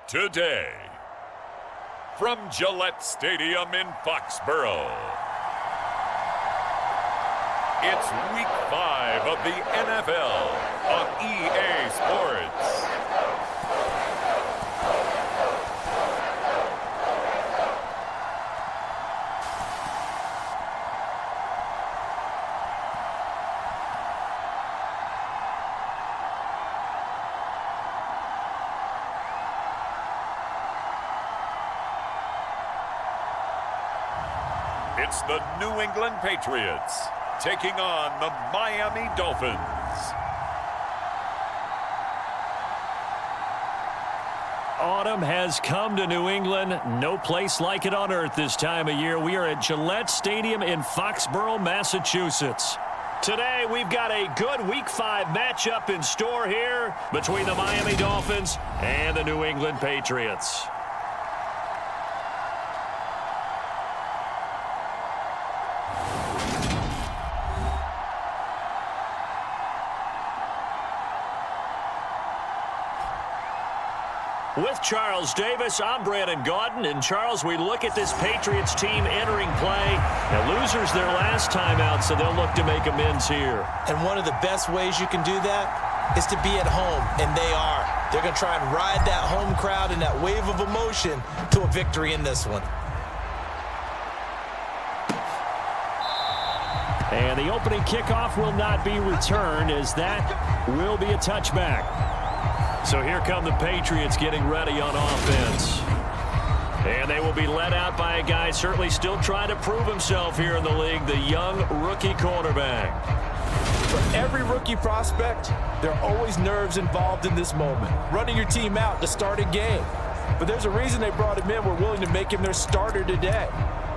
Today, from Gillette Stadium in Foxborough, it's Week 5 of the NFL on EA Sports. It's the New England Patriots taking on the Miami Dolphins. Autumn has come to New England. No place like it on earth this time of year. We are at Gillette Stadium in Foxborough, Massachusetts. Today, we've got a good Week 5 matchup in store here between the Miami Dolphins and the New England Patriots. With Charles Davis, I'm Brandon Gaudin. And Charles, we look at this Patriots team entering play. Now, losers their last time out, so they'll look to make amends here. And one of the best ways you can do that is to be at home, and they are. They're going to try and ride that home crowd and that wave of emotion to a victory in this one. And the opening kickoff will not be returned, as that will be a touchback. So here come the Patriots getting ready on offense. And they will be led out by a guy certainly still trying to prove himself here in the league, the young rookie quarterback. For every rookie prospect, there are always nerves involved in this moment. Running your team out to start a game. But there's a reason they brought him in. We're willing to make him their starter today.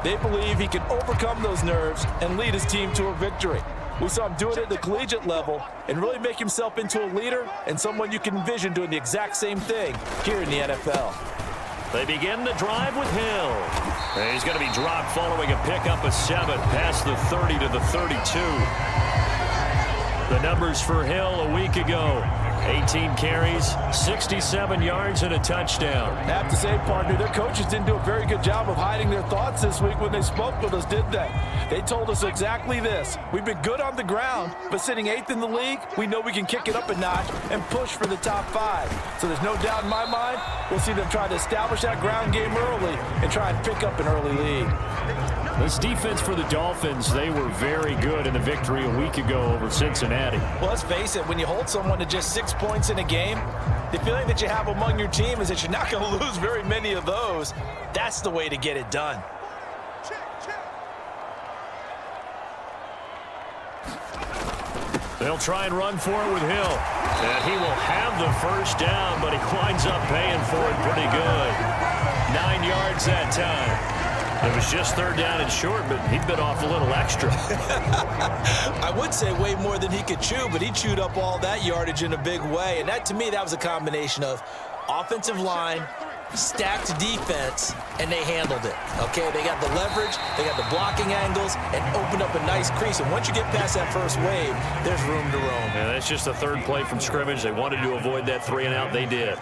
They believe he can overcome those nerves and lead his team to a victory. We saw him do it at the collegiate level and really make himself into a leader and someone you can envision doing the exact same thing here in the NFL. They begin the drive with Hill. And he's going to be dropped following a pickup of 7 past the 30 to the 32. The numbers for Hill a week ago: 18 carries, 67 yards, and a touchdown. I have to say, partner, their coaches didn't do a very good job of hiding their thoughts this week when they spoke with us, did they? They told us exactly this. We've been good on the ground, but sitting 8th in the league, we know we can kick it up a notch and push for the top 5. So there's no doubt in my mind, we'll see them try to establish that ground game early and try and pick up an early lead. This defense for the Dolphins, they were very good in the victory a week ago over Cincinnati. Well, let's face it, when you hold someone to just 6 points in a game, the feeling that you have among your team is that you're not going to lose very many of those. That's the way to get it done. They'll try and run for it with Hill. And he will have the first down, but he winds up paying for it pretty good. 9 yards that time. It was just 3rd down and short, but he bit off a little extra. I would say way more than he could chew, but he chewed up all that yardage in a big way. And that, to me, that was a combination of offensive line, stacked defense, and they handled it. Okay, they got the leverage, they got the blocking angles, and opened up a nice crease. And once you get past that first wave, there's room to roam. Yeah, that's just the 3rd play from scrimmage. They wanted to avoid that 3-and-out. They did.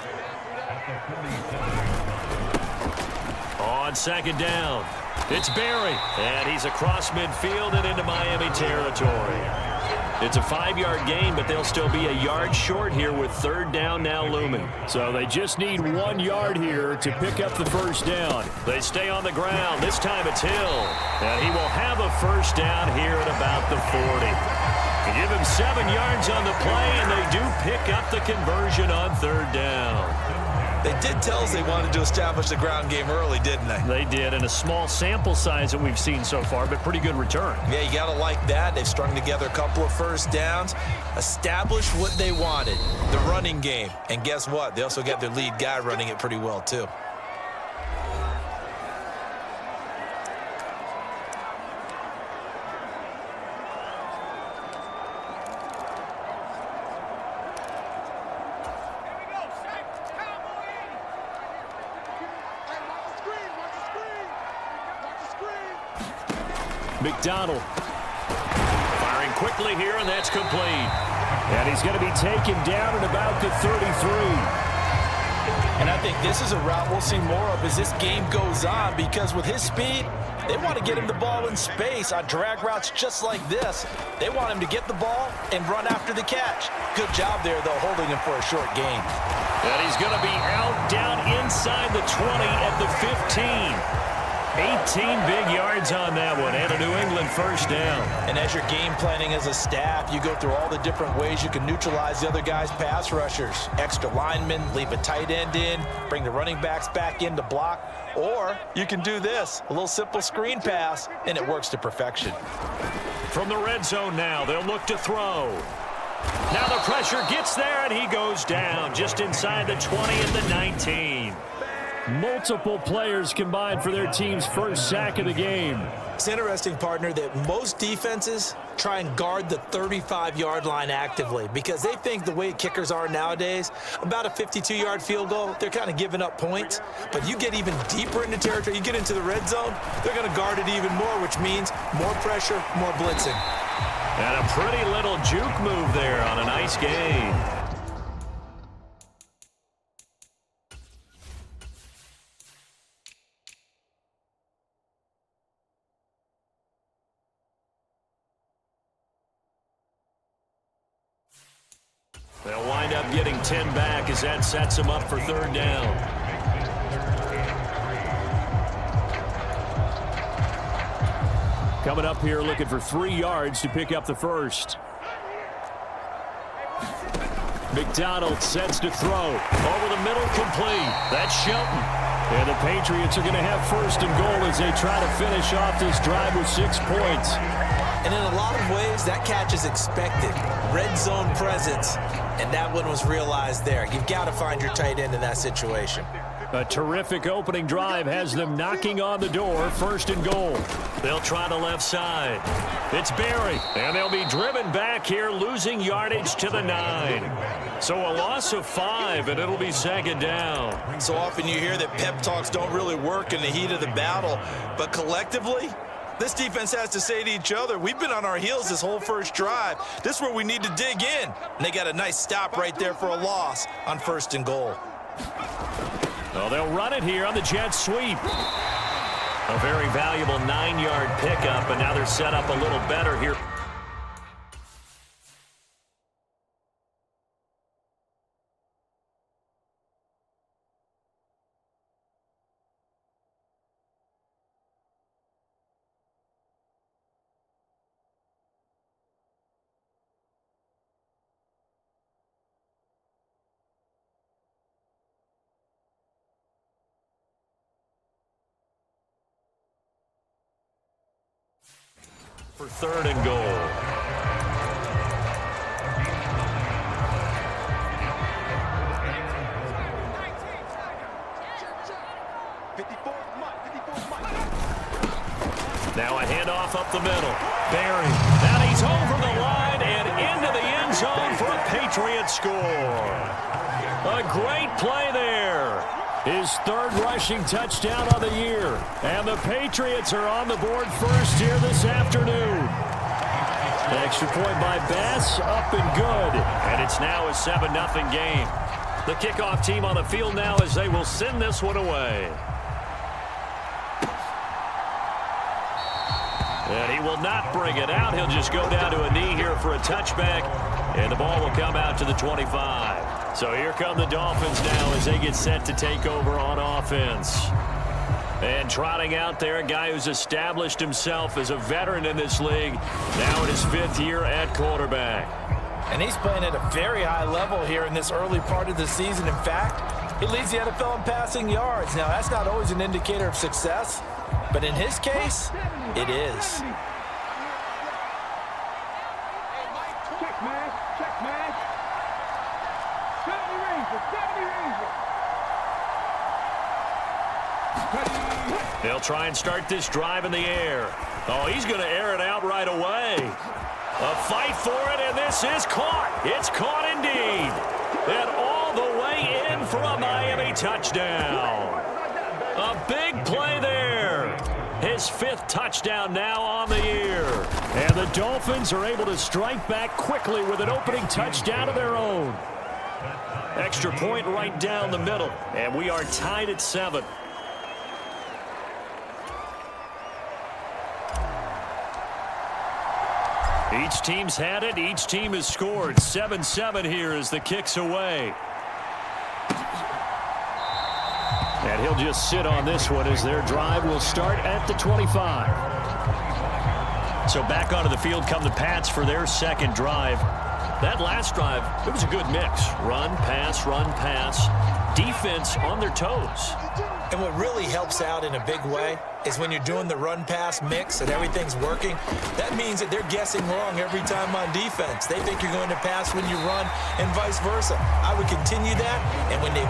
On 2nd down, it's Berry, and he's across midfield and into Miami territory. It's a 5-yard gain, but they'll still be a yard short here with 3rd down now looming. So they just need 1 yard here to pick up the first down. They stay on the ground. This time it's Hill, and he will have a first down here at about the 40. They give him 7 yards on the play, and they do pick up the conversion on 3rd down. They did tell us they wanted to establish the ground game early, didn't they? They did, and a small sample size that we've seen so far, but pretty good return. Yeah, you got to like that. They've strung together a couple of first downs, established what they wanted, the running game. And guess what? They also got their lead guy running it pretty well, too. McDonald firing quickly here, and that's complete. And he's going to be taken down at about the 33. And I think this is a route we'll see more of as this game goes on, because with his speed, they want to get him the ball in space on drag routes just like this. They want him to get the ball and run after the catch. Good job there, though, holding him for a short gain. And he's going to be out down inside the 20 at the 15. 18 big yards on that one, and a New England first down. And as you're game planning as a staff, you go through all the different ways you can neutralize the other guy's pass rushers. Extra linemen, leave a tight end in, bring the running backs back in to block, or you can do this, a little simple screen pass, and it works to perfection. From the red zone now, they'll look to throw. Now the pressure gets there, and he goes down just inside the 20 and the 19. Multiple players combined for their team's first sack of the game. It's interesting, partner, that most defenses try and guard the 35-yard line actively because they think the way kickers are nowadays, about a 52-yard field goal, they're kind of giving up points. But you get even deeper into territory, you get into the red zone, they're going to guard it even more, which means more pressure, more blitzing. And a pretty little juke move there on a nice gain. They'll wind up getting 10 back as that sets them up for third down. Coming up here looking for 3 yards to pick up the first. McDonald sets to throw. Over the middle, complete. That's Shelton. And the Patriots are going to have first and goal as they try to finish off this drive with 6 points. And in a lot of ways, that catch is expected. Red zone presence, and that one was realized there. You've got to find your tight end in that situation. A terrific opening drive has them knocking on the door, first and goal. They'll try the left side. It's Berry, and they'll be driven back here, losing yardage to the 9. So a loss of 5, and it'll be second down. So often you hear that pep talks don't really work in the heat of the battle, but collectively, this defense has to say to each other, we've been on our heels this whole first drive. This is where we need to dig in. And they got a nice stop right there for a loss on first and goal. Oh, they'll run it here on the jet sweep. A very valuable 9-yard pickup, and now they're set up a little better here. For third and goal. Now a handoff up the middle. Berry. Now he's over the line and into the end zone for a Patriot score. A great play there. His third rushing touchdown on the year. And the Patriots are on the board first here this afternoon. Extra point by Bass, up and good. And it's now a 7-0 game. The kickoff team on the field now as they will send this one away. And he will not bring it out. He'll just go down to a knee here for a touchback. And the ball will come out to the 25. So here come the Dolphins now as they get set to take over on offense. And trotting out there, a guy who's established himself as a veteran in this league, now in his 5th year at quarterback. And he's playing at a very high level here in this early part of the season. In fact, he leads the NFL in passing yards. Now, that's not always an indicator of success, but in his case, it is. They'll try and start this drive in the air. Oh, he's going to air it out right away. A fight for it, and this is caught. It's caught indeed. And all the way in for a Miami touchdown. A big play there. His 5th touchdown now on the year. And the Dolphins are able to strike back quickly with an opening touchdown of their own. Extra point right down the middle, and we are tied at 7. Each team's had it. Each team has scored. 7-7 here as the kick's away. And he'll just sit on this one as their drive will start at the 25. So back onto the field come the Pats for their second drive. That last drive, it was a good mix. Run, pass, defense on their toes. And what really helps out in a big way is when you're doing the run-pass mix and everything's working, that means that they're guessing wrong every time on defense. They think you're going to pass when you run and vice versa. I would continue that, and when they...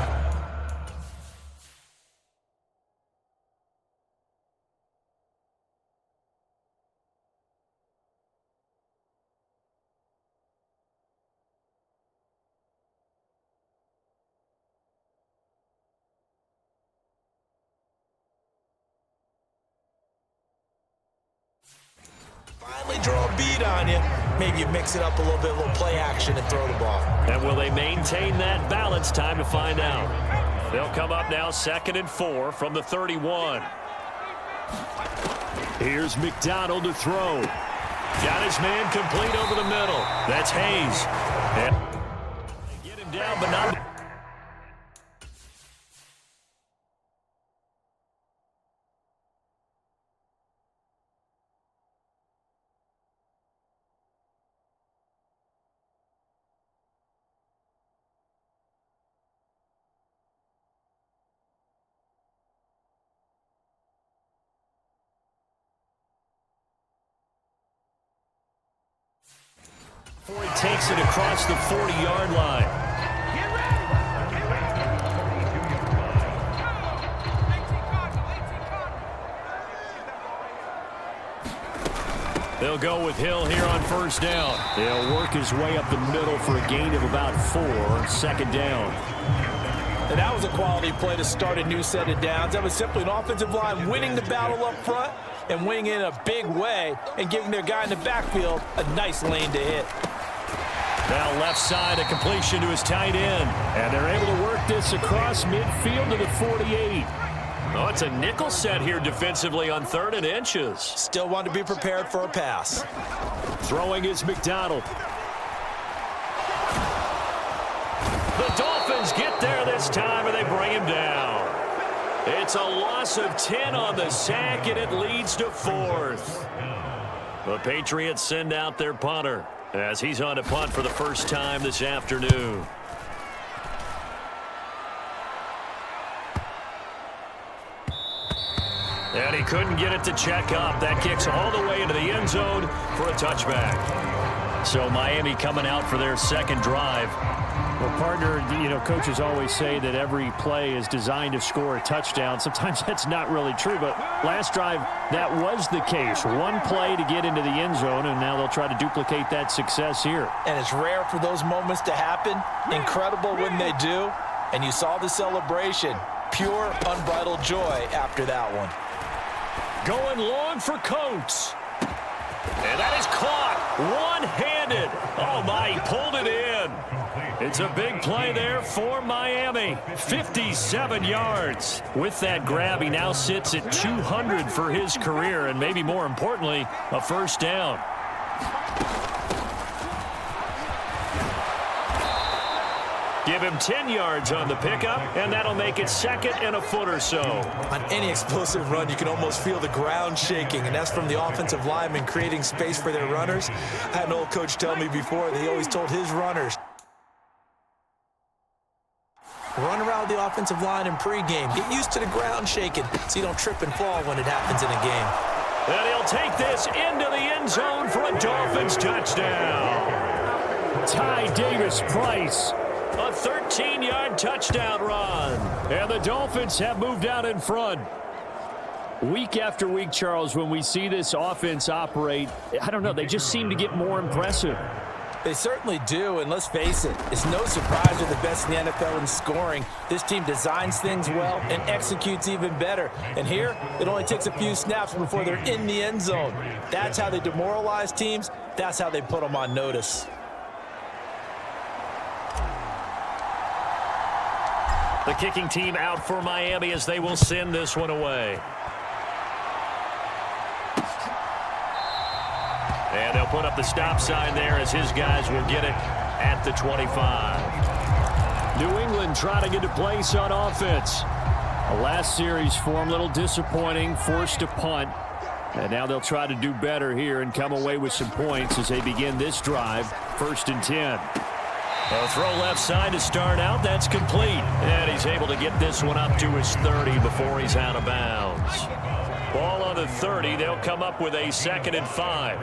finally draw a beat on you, maybe you mix it up a little bit, a little play action and throw the ball. And will they maintain that balance? Time to find out. They'll come up now 2nd and 4 from the 31. Here's McDonald to throw. Got his man complete over the middle. That's Hayes. And they get him down, but not... Before he takes it across the 40-yard line. They'll go with Hill here on first down. They'll work his way up the middle for a gain of about 4, 2nd down. And that was a quality play to start a new set of downs. That was simply an offensive line winning the battle up front and winning in a big way and giving their guy in the backfield a nice lane to hit. Now left side, a completion to his tight end. And they're able to work this across midfield to the 48. Oh, it's a nickel set here defensively on 3rd and inches. Still want to be prepared for a pass. Throwing is McDonald. The Dolphins get there this time, and they bring him down. It's a loss of 10 on the sack, and it leads to 4th. The Patriots send out their punter as he's on to punt for the first time this afternoon. And he couldn't get it to check up. That kicks all the way into the end zone for a touchback. So Miami coming out for their second drive. Well, partner, coaches always say that every play is designed to score a touchdown. Sometimes that's not really true, but last drive, that was the case. One play to get into the end zone, and now they'll try to duplicate that success here. And it's rare for those moments to happen. Incredible when they do. And you saw the celebration. Pure, unbridled joy after that one. Going long for Coates. And that is caught one-handed. Oh, my, he pulled it in. It's a big play there for Miami. 57 yards. With that grab, he now sits at 200 for his career, and maybe more importantly, a first down. Give him 10 yards on the pickup, and that'll make it 2nd and a foot or so. On any explosive run, you can almost feel the ground shaking, and that's from the offensive linemen creating space for their runners. I had an old coach tell me before that he always told his runners, run around the offensive line in pregame. Get used to the ground shaking so you don't trip and fall when it happens in a game. And he'll take this into the end zone for a Dolphins touchdown. Ty Davis-Price. A 13-yard touchdown run. And the Dolphins have moved out in front. Week after week, Charles, when we see this offense operate, I don't know, they just seem to get more impressive. They certainly do, and let's face it, it's no surprise they're the best in the NFL in scoring. This team designs things well and executes even better. And here, it only takes a few snaps before they're in the end zone. That's how they demoralize teams. That's how they put them on notice. The kicking team out for Miami as they will send this one away. And they'll put up the stop sign there as his guys will get it at the 25. New England trying to get a place on offense. The last series for them, a little disappointing, forced a punt. And now they'll try to do better here and come away with some points as they begin this drive, 1st and 10. A throw left side to start out. That's complete. And he's able to get this one up to his 30 before he's out of bounds. Ball on the 30. They'll come up with a 2nd and 5.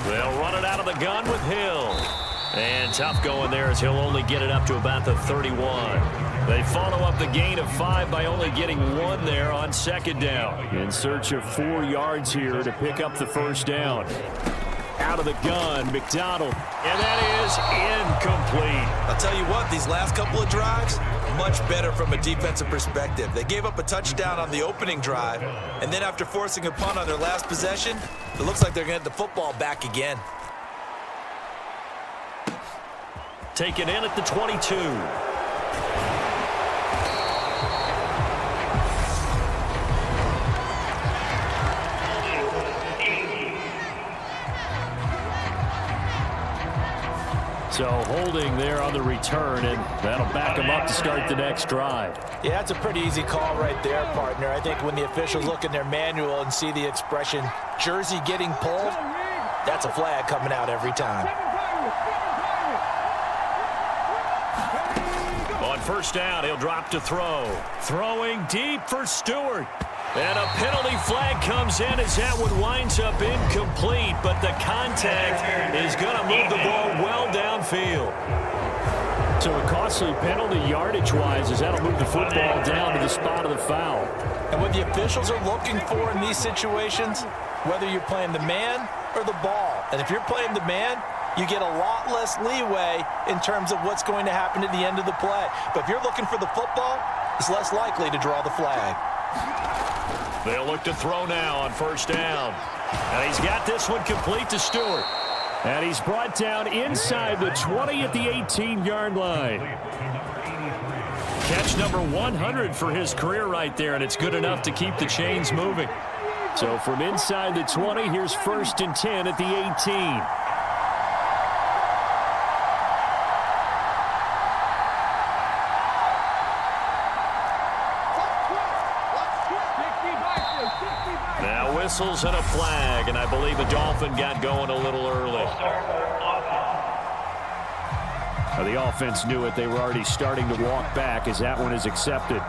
They'll run it out of the gun with Hill. And tough going there as he'll only get it up to about the 31. They follow up the gain of 5 by only getting 1 there on 2nd down. In search of 4 yards here to pick up the 1st down. Out of the gun, McDonald. And that is incomplete. I'll tell you what, these last couple of drives, much better from a defensive perspective. They gave up a touchdown on the opening drive, and then after forcing a punt on their last possession, it looks like they're going to get the football back again. Taken in at the 22. So holding there on the return, and that'll back them up to start the next drive. Yeah, that's a pretty easy call right there, partner. I think when the officials look in their manual and see the expression, jersey getting pulled, that's a flag coming out every time. On 1st down, he'll drop to throw. Throwing deep for Stewart. And a penalty flag comes in as that one winds up incomplete, but the contact is going to move the ball well downfield. So a costly penalty yardage-wise as that'll move the football down to the spot of the foul. And what the officials are looking for in these situations, whether you're playing the man or the ball, and if you're playing the man, you get a lot less leeway in terms of what's going to happen at the end of the play. But if you're looking for the football, it's less likely to draw the flag. They'll look to throw now on 1st down. And he's got this one complete to Stewart. And he's brought down inside the 20 at the 18-yard line. Catch number 100 for his career right there, and it's good enough to keep the chains moving. So from inside the 20, here's 1st and 10 at the 18. Whistles and a flag, and I believe a Dolphin got going a little early. The offense knew it. They were already starting to walk back as that one is accepted.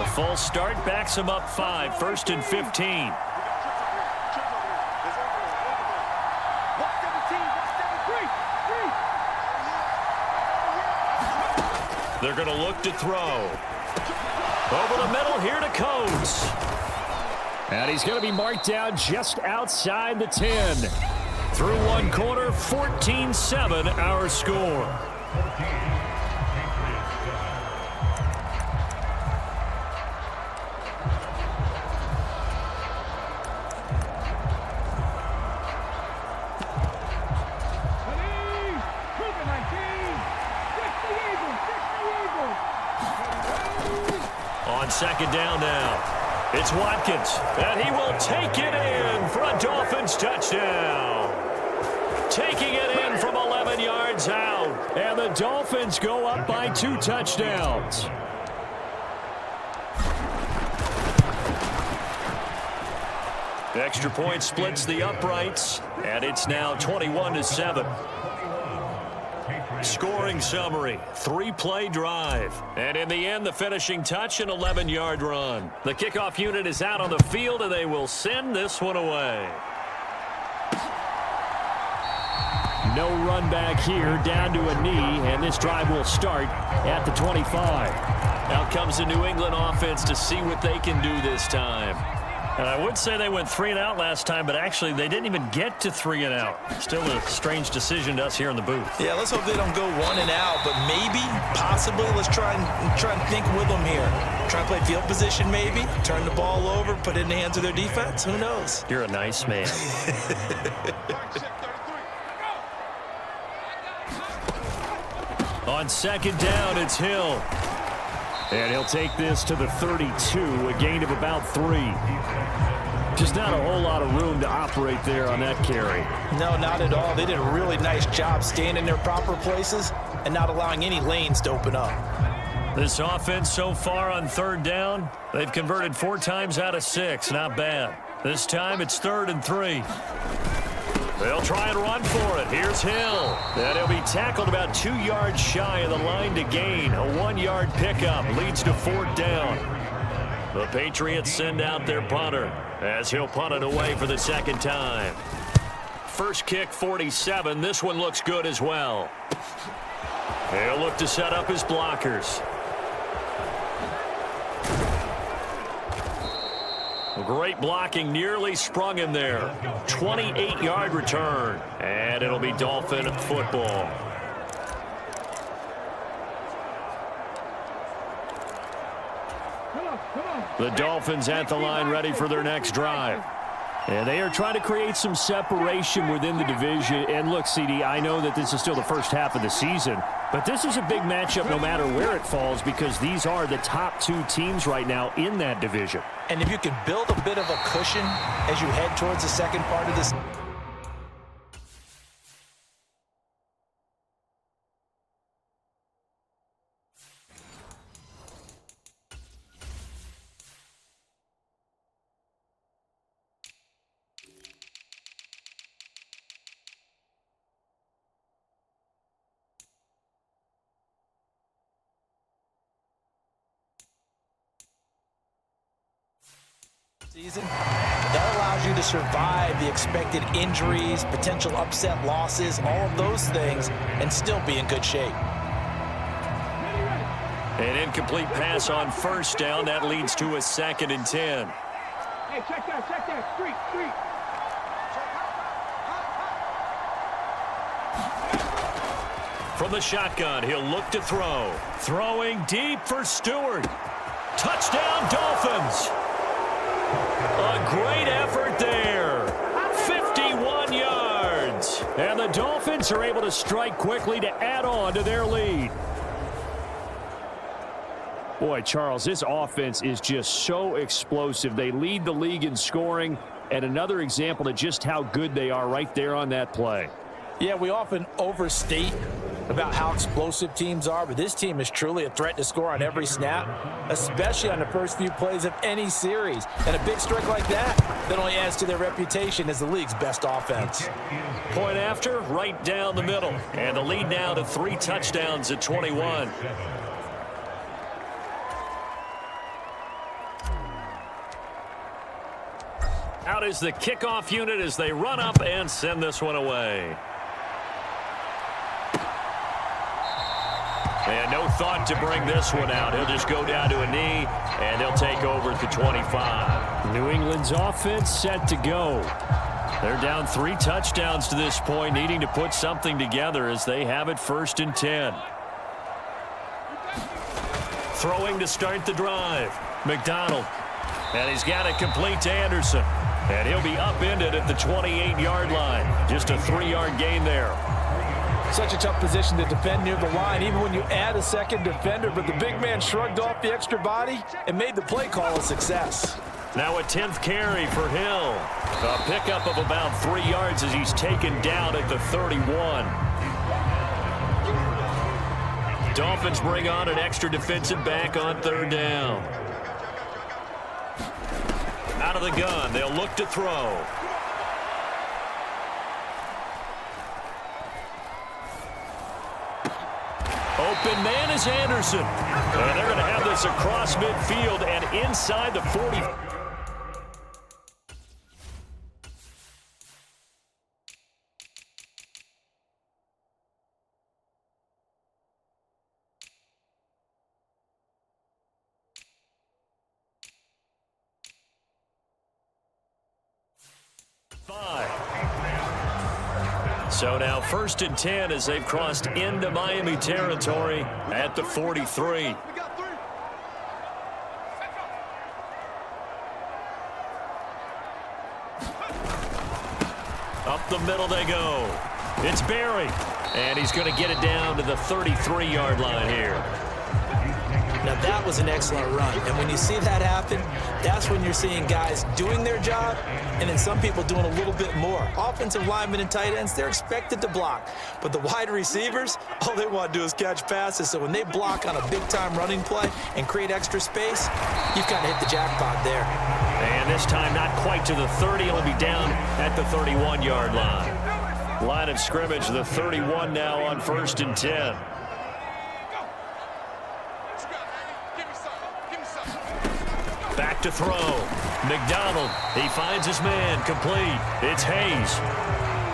A full start backs him up 5, 1st and 15. They're going to look to throw. Over the middle here to Coates. And he's going to be marked down just outside the 10. Through one quarter, 14-7 our score. On 2nd down now, it's Watkins, and he will take it in for a Dolphins touchdown. Taking it in from 11 yards out, and the Dolphins go up by 2 touchdowns. The extra point splits the uprights, and it's now 21-7. Scoring summary, 3-play drive. And in the end, the finishing touch, an 11-yard run. The kickoff unit is out on the field, and they will send this one away. No run back here, down to a knee, and this drive will start at the 25. Out comes the New England offense to see what they can do this time. And I would say they went 3 and out last time, but actually they didn't even get to 3 and out. Still a strange decision to us here in the booth. Yeah, let's hope they don't go 1 and out, but maybe, possibly, let's try and think with them here. Try and play field position maybe, turn the ball over, put it in the hands of their defense. Who knows? You're a nice man. On second down, it's Hill. And he'll take this to the 32, a gain of about 3. Just not a whole lot of room to operate there on that carry. No, not at all. They did a really nice job staying in their proper places and not allowing any lanes to open up. This offense so far on third down, they've converted 4 times out of 6. Not bad. This time it's 3rd and 3. They'll try and run for it. Here's Hill. And he'll be tackled about 2 yards shy of the line to gain. A 1-yard pickup leads to 4th down. The Patriots send out their punter as he'll punt it away for the second time. First kick, 47. This one looks good as well. He'll look to set up his blockers. Great blocking, nearly sprung him there. 28-yard return, and it'll be Dolphin football. The Dolphins at the line ready for their next drive. And they are trying to create some separation within the division. And look, CD, I know that this is still the first half of the season, but this is a big matchup no matter where it falls because these are the top 2 teams right now in that division. And if you can build a bit of a cushion as you head towards the second part of this. Season, that allows you to survive the expected injuries, potential upset losses, all of those things, and still be in good shape. An incomplete pass on first down. That leads to a 2nd and 10. Hey, check that. Street. From the shotgun, he'll look to throw. Throwing deep for Stewart. Touchdown, Dolphins. A great effort there. 51 yards. And the Dolphins are able to strike quickly to add on to their lead. Boy, Charles, this offense is just so explosive. They lead the league in scoring, and another example of just how good they are right there on that play. Yeah, we often overstate about how explosive teams are, but this team is truly a threat to score on every snap, especially on the first few plays of any series. And a big strike like that only adds to their reputation as the league's best offense. Point after, right down the middle. And the lead now to 3 touchdowns at 21. Out is the kickoff unit as they run up and send this one away. And no thought to bring this one out. He'll just go down to a knee, and they'll take over at the 25. New England's offense set to go. They're down 3 touchdowns to this point, needing to put something together as they have it 1st and 10. Throwing to start the drive. McDonald. And he's got it complete to Anderson. And he'll be upended at the 28-yard line. Just a 3-yard gain there. Such a tough position to defend near the line, even when you add a second defender, but the big man shrugged off the extra body and made the play call a success. Now a 10th carry for Hill. A pickup of about 3 yards as he's taken down at the 31. Dolphins bring on an extra defensive back on 3rd down. Out of the gun, they'll look to throw. Open man is Anderson. And they're going to have this across midfield and inside the 40. So now 1st and 10 as they've crossed into Miami territory at the 43. Up the middle they go. It's Barry. And he's going to get it down to the 33-yard line here. Now, that was an excellent run. And when you see that happen, that's when you're seeing guys doing their job and then some people doing a little bit more. Offensive linemen and tight ends, they're expected to block. But the wide receivers, all they want to do is catch passes. So when they block on a big-time running play and create extra space, you've kind of hit the jackpot there. And this time not quite to the 30. It'll be down at the 31-yard line. Line of scrimmage, the 31 now on 1st and 10. Back to throw. McDonald, he finds his man, complete. It's Hayes.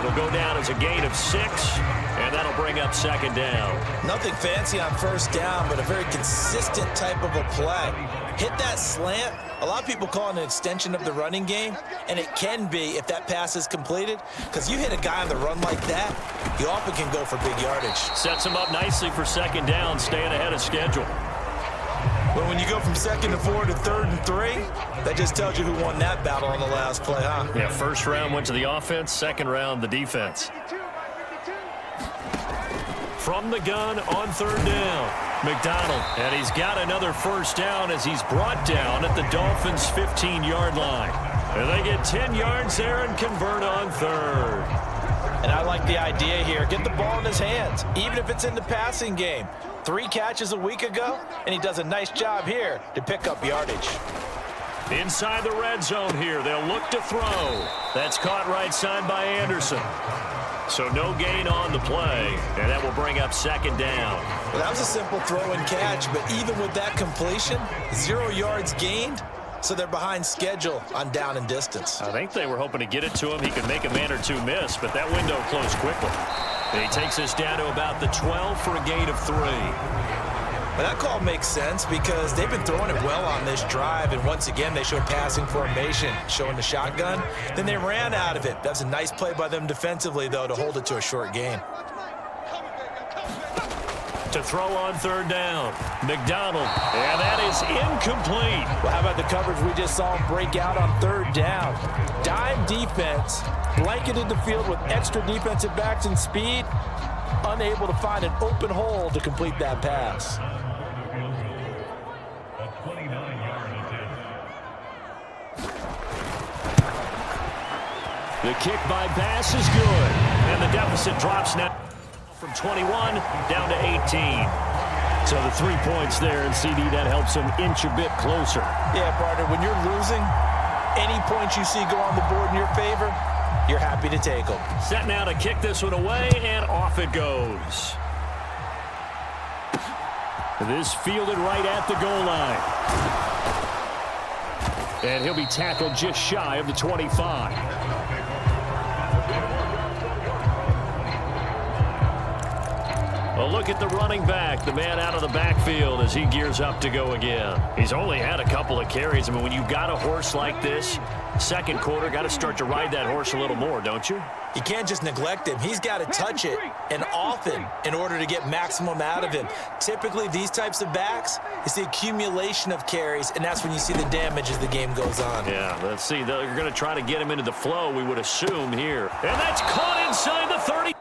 It'll go down as a gain of 6, and that'll bring up 2nd down. Nothing fancy on 1st down, but a very consistent type of a play. Hit that slant. A lot of people call it an extension of the running game, and it can be if that pass is completed, because you hit a guy on the run like that, you often can go for big yardage. Sets him up nicely for 2nd down, staying ahead of schedule. But when you go from 2nd to 4 to 3rd and 3, that just tells you who won that battle on the last play, huh? Yeah, 1st round went to the offense, 2nd round the defense. From the gun on 3rd down. McDonald, and he's got another 1st down as he's brought down at the Dolphins' 15-yard line. And they get 10 yards there and convert on 3rd. And I like the idea here. Get the ball in his hands, even if it's in the passing game. 3 catches a week ago, and he does a nice job here to pick up yardage. Inside the red zone here, they'll look to throw. That's caught right side by Anderson. So no gain on the play, and that will bring up 2nd down. Well, that was a simple throw and catch, but even with that completion, 0 yards gained, so they're behind schedule on down and distance. I think they were hoping to get it to him. He could make a man or two miss, but that window closed quickly. And he takes us down to about the 12 for a gain of 3. Well, that call makes sense because they've been throwing it well on this drive, and once again, they showed passing formation, showing the shotgun. Then they ran out of it. That's a nice play by them defensively, though, to hold it to a short gain. To throw on 3rd down, McDonald, and that is incomplete. Well, how about the coverage we just saw him break out on 3rd down? Dime defense, blanketed the field with extra defensive backs and speed, unable to find an open hole to complete that pass. The kick by Bass is good, and the deficit drops now from 21 down to 18. So the 3 points there, and CD, that helps them inch a bit closer. Yeah, partner, when you're losing, any points you see go on the board in your favor, you're happy to take them. Set now to kick this one away, and off it goes. This fielded right at the goal line. And he'll be tackled just shy of the 25. A look at the running back, the man out of the backfield as he gears up to go again. He's only had a couple of carries. I mean, when you've got a horse like this, 2nd quarter, got to start to ride that horse a little more, don't you? You can't just neglect him. He's got to touch it, and often, in order to get maximum out of him. Typically, these types of backs, it's the accumulation of carries, and that's when you see the damage as the game goes on. Yeah, let's see. They're going to try to get him into the flow, we would assume here. And that's caught inside the 30.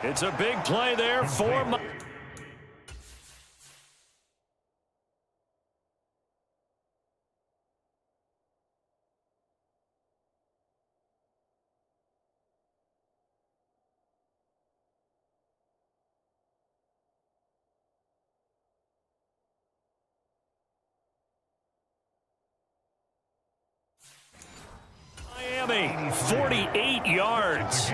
It's a big play there for Miami. Miami, 48 yards.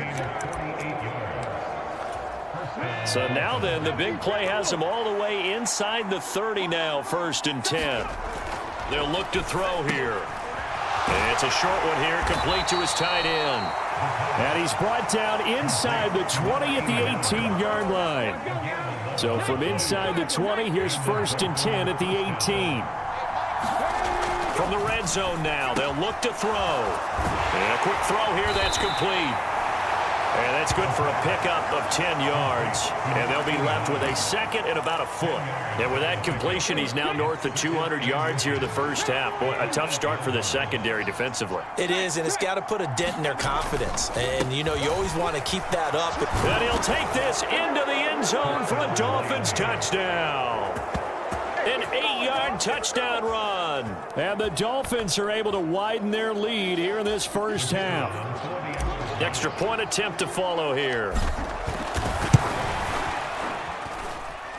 So now then, the big play has them all the way inside the 30 now, 1st and 10. They'll look to throw here. And it's a short one here, complete to his tight end. And he's brought down inside the 20 at the 18-yard line. So from inside the 20, here's 1st and 10 at the 18. From the red zone now, they'll look to throw. And a quick throw here that's complete. And that's good for a pickup of 10 yards. And they'll be left with a second and about a foot. And with that completion, he's now north of 200 yards here in the first half. Boy, a tough start for the secondary defensively. It is, and it's got to put a dent in their confidence. And, you know, you always want to keep that up. And he'll take this into the end zone for a Dolphins touchdown. An 8-yard touchdown run. And the Dolphins are able to widen their lead here in this first half. Extra point attempt to follow here.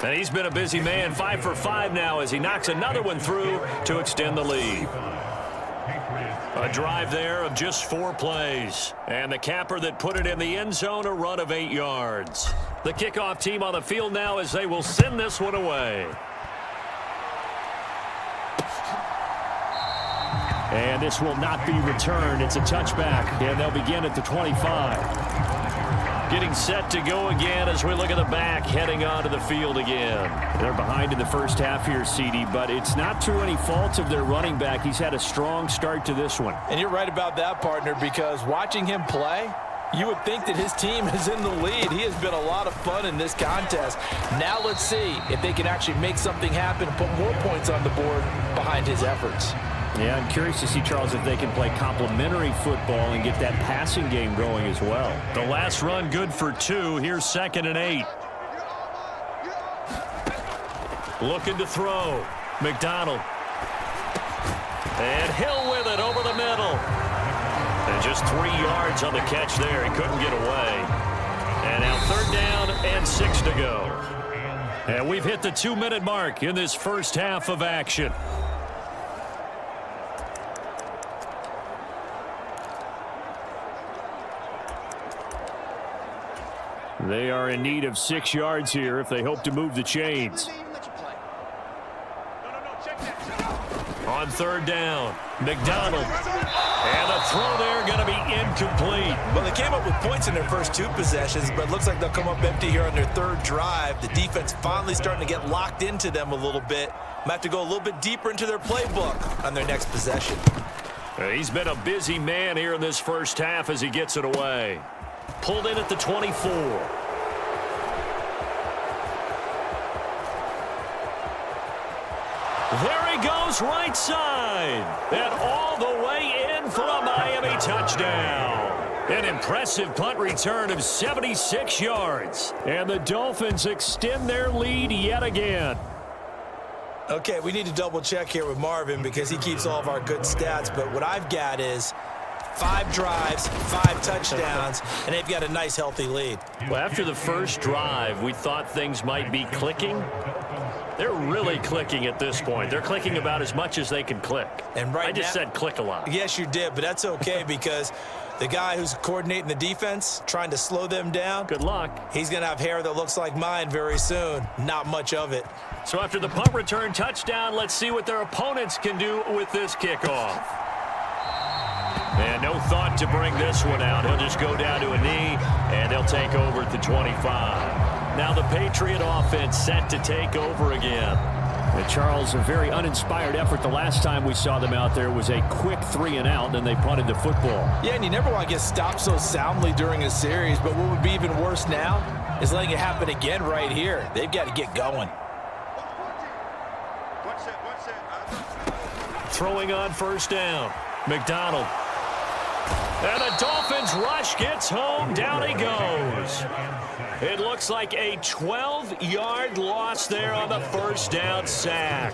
And he's been a busy man, 5 for 5 now as he knocks another one through to extend the lead. A drive there of just 4 plays. And the capper that put it in the end zone, a run of 8 yards. The kickoff team on the field now as they will send this one away. And this will not be returned. It's a touchback, and they'll begin at the 25. Getting set to go again as we look at the back, heading onto the field again. They're behind in the first half here, CD, but it's not through any fault of their running back. He's had a strong start to this one. And you're right about that, partner, because watching him play, you would think that his team is in the lead. He has been a lot of fun in this contest. Now let's see if they can actually make something happen and put more points on the board behind his efforts. Yeah, I'm curious to see, Charles, if they can play complementary football and get that passing game going as well. The last run good for 2. Here's 2nd and 8. Looking to throw. McDonald. And Hill with it over the middle. And just 3 yards on the catch there. He couldn't get away. And now 3rd down and 6 to go. And we've hit the 2-minute mark in this first half of action. They are in need of 6 yards here if they hope to move the chains. On 3rd down, McDonald. And the throw there going to be incomplete. Well, they came up with points in their first 2 possessions, but it looks like they'll come up empty here on their 3rd drive. The defense finally starting to get locked into them a little bit. Might have to go a little bit deeper into their playbook on their next possession. He's been a busy man here in this first half as he gets it away. Pulled in at the 24. There he goes right side. And all the way in for a Miami touchdown. An impressive punt return of 76 yards. And the Dolphins extend their lead yet again. Okay, we need to double check here with Marvin because he keeps all of our good stats. But what I've got is 5 drives, 5 touchdowns, and they've got a nice, healthy lead. Well, after the first drive, we thought things might be clicking. They're really clicking at this point. They're clicking about as much as they can click. And right I just said click a lot. Yes, you did, but that's okay because the guy who's coordinating the defense, trying to slow them down, good luck. He's going to have hair that looks like mine very soon. Not much of it. So after the punt return touchdown, let's see what their opponents can do with this kickoff. And no thought to bring this one out. He'll just go down to a knee, and they'll take over at the 25. Now the Patriot offense set to take over again. And Charles, a very uninspired effort. The last time we saw them out there was a quick 3 and out, and they punted the football. Yeah, and you never want to get stopped so soundly during a series, but what would be even worse now is letting it happen again right here. They've got to get going. Throwing on 1st down. McDonald. And the Dolphins rush gets home. Down he goes. It looks like a 12-yard loss there on the 1st down sack.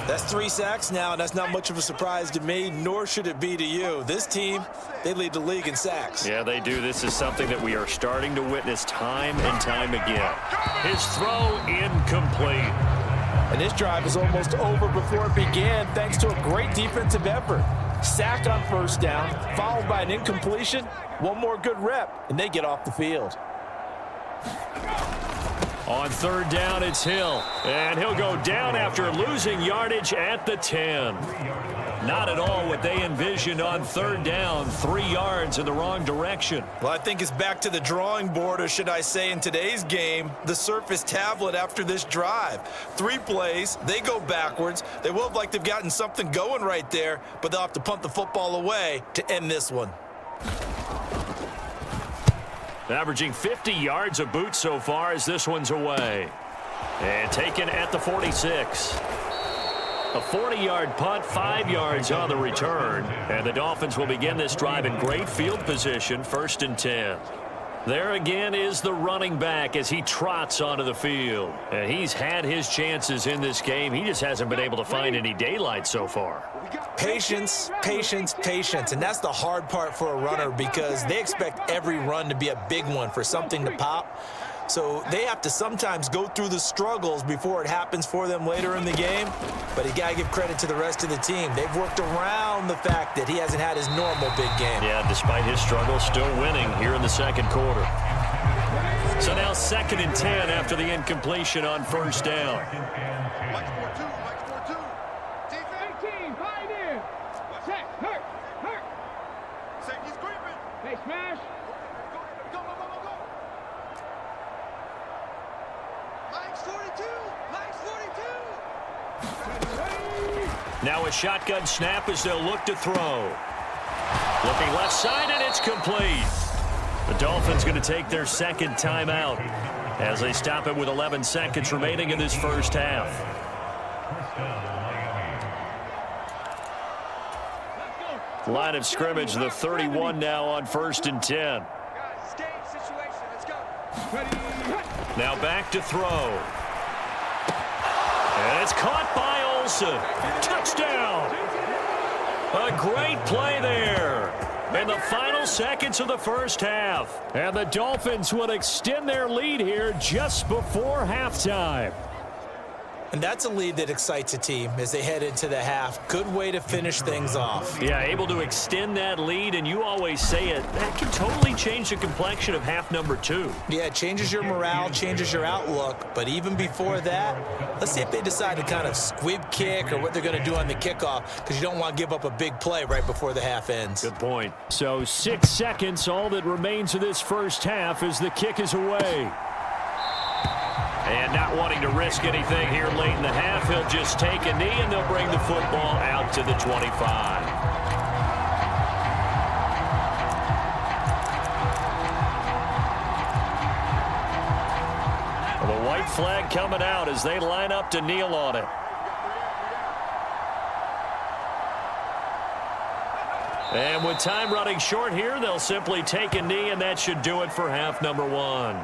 That's 3 sacks now, and that's not much of a surprise to me, nor should it be to you. This team, they lead the league in sacks. Yeah, they do. This is something that we are starting to witness time and time again. His throw incomplete. And this drive is almost over before it began thanks to a great defensive effort. Sack on 1st down, followed by an incompletion. One more good rep, and they get off the field. On 3rd down, it's Hill. And he'll go down after losing yardage at the 10. not at all what they envisioned on third down, 3 yards in the wrong direction. Well, I think it's back to the drawing board, or should I say in today's game, the Surface tablet after this drive. 3 plays, they go backwards. They will look like they've gotten something going right there, but they'll have to punt the football away to end this one. Averaging 50 yards a boot so far as this one's away. And taken at the 46. A 40-yard punt, 5 yards on the return. And the Dolphins will begin this drive in great field position, 1st and 10. There again is the running back as he trots onto the field. And he's had his chances in this game. He just hasn't been able to find any daylight so far. Patience, patience, patience. And that's the hard part for a runner because they expect every run to be a big one for something to pop. So they have to sometimes go through the struggles before it happens for them later in the game. But you got to give credit to the rest of the team. They've worked around the fact that he hasn't had his normal big game. Yeah, despite his struggles, still winning here in the second quarter. So now 2nd and 10 after the incompletion on 1st down. Now a shotgun snap as they'll look to throw. Looking left side, and it's complete. The Dolphins going to take their 2nd timeout as they stop it with 11 seconds remaining in this first half. Line of scrimmage, the 31 now on 1st and 10. Now back to throw. And it's caught by Olsen. Touchdown. A great play there in the final seconds of the first half. And the Dolphins will extend their lead here just before halftime. And that's a lead that excites a team as they head into the half. Good way to finish things off. Yeah, able to extend that lead, and you always say it, that can totally change the complexion of half number 2. Yeah, it changes your morale, changes your outlook. But even before that, let's see if they decide to kind of squib kick or what they're going to do on the kickoff, because you don't want to give up a big play right before the half ends. Good point. So 6 seconds, all that remains of this first half as the kick is away. And not wanting to risk anything here late in the half, he'll just take a knee, and they'll bring the football out to the 25. The white flag coming out as they line up to kneel on it. And with time running short here, they'll simply take a knee, and that should do it for half number 1.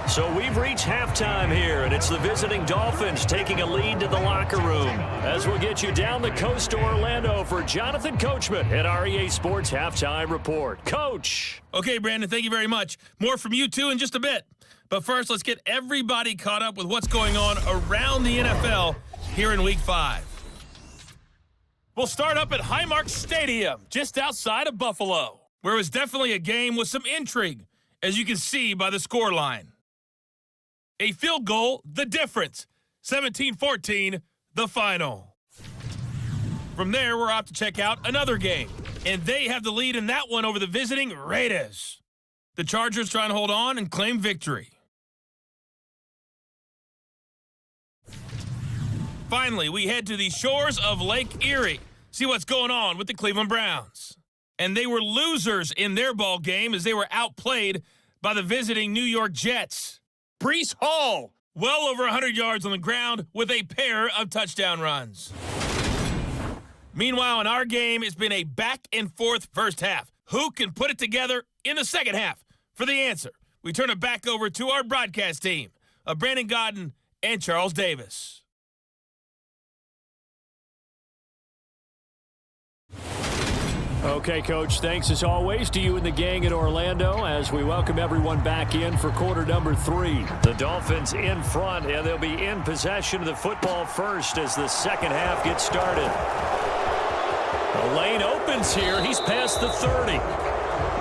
So we've reached halftime here, and it's the visiting Dolphins taking a lead to the locker room. As we'll get you down the coast to Orlando for Jonathan Coachman at our EA Sports Halftime Report. Coach. Okay, Brandon, thank you very much. More from you, too, in just a bit. But first, let's get everybody caught up with what's going on around the NFL here in Week 5. We'll start up at Highmark Stadium, just outside of Buffalo, where it was definitely a game with some intrigue, as you can see by the scoreline. A field goal, the difference. 17-14, the final. From there, we're off to check out another game, and they have the lead in that one over the visiting Raiders. The Chargers trying to hold on and claim victory. Finally, we head to the shores of Lake Erie, see what's going on with the Cleveland Browns. And they were losers in their ball game as they were outplayed by the visiting New York Jets. Breece Hall, well over 100 yards on the ground with a pair of touchdown runs. Meanwhile, in our game, it's been a back-and-forth first half. Who can put it together in the second half? For the answer, we turn it back over to our broadcast team of Brandon Godden and Charles Davis. Okay, Coach, thanks as always to you and the gang in Orlando as we welcome everyone back in for quarter number 3. The Dolphins in front, and they'll be in possession of the football first as the second half gets started. The lane opens here. He's past the 30.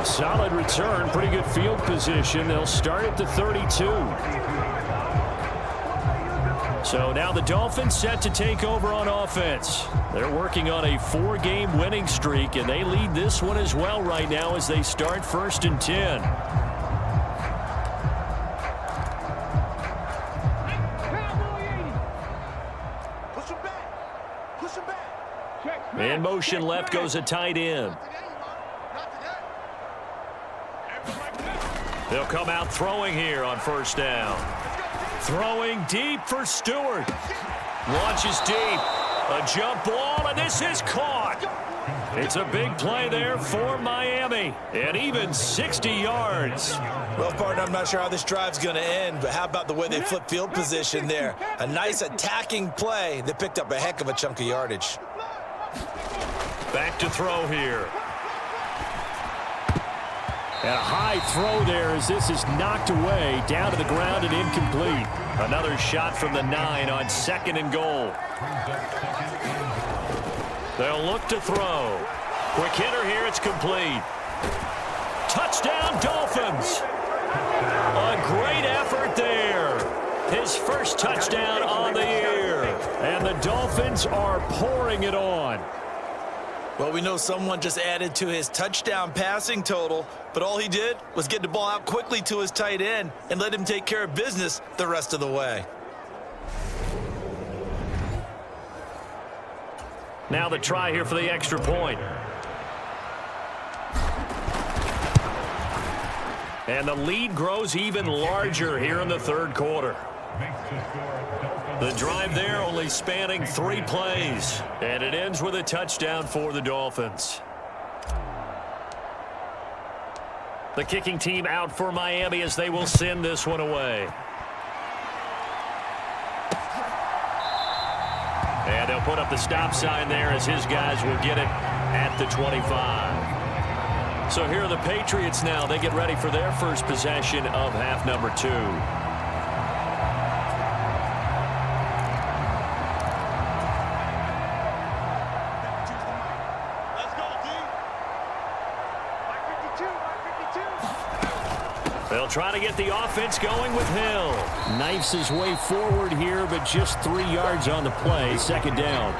Solid return, pretty good field position. They'll start at the 32. So now the Dolphins set to take over on offense. They're working on a 4-game winning streak, and they lead this one as well right now as they start 1st and 10. In motion left goes a tight end. They'll come out throwing here on 1st down. Throwing deep for Stewart. Launches deep. A jump ball, and this is caught. It's a big play there for Miami. And even 60 yards. Well, partner, I'm not sure how this drive's going to end, but how about the way they flip field position there? A nice attacking play that picked up a heck of a chunk of yardage. Back to throw here. And a high throw there as this is knocked away, down to the ground and incomplete. Another shot from the 9 on 2nd and goal. They'll look to throw. Quick hitter here, it's complete. Touchdown, Dolphins. A great effort there. His first touchdown on the year. And the Dolphins are pouring it on. Well, we know someone just added to his touchdown passing total, but all he did was get the ball out quickly to his tight end and let him take care of business the rest of the way. Now the try here for the extra point. And the lead grows even larger here in the 3rd quarter. The drive there only spanning 3 plays. And it ends with a touchdown for the Dolphins. The kicking team out for Miami as they will send this one away. And they'll put up the stop sign there as his guys will get it at the 25. So here are the Patriots now. They get ready for their first possession of half number 2. They'll try to get the offense going with Hill. Knifes his way forward here, but just 3 yards on the play. 2nd down.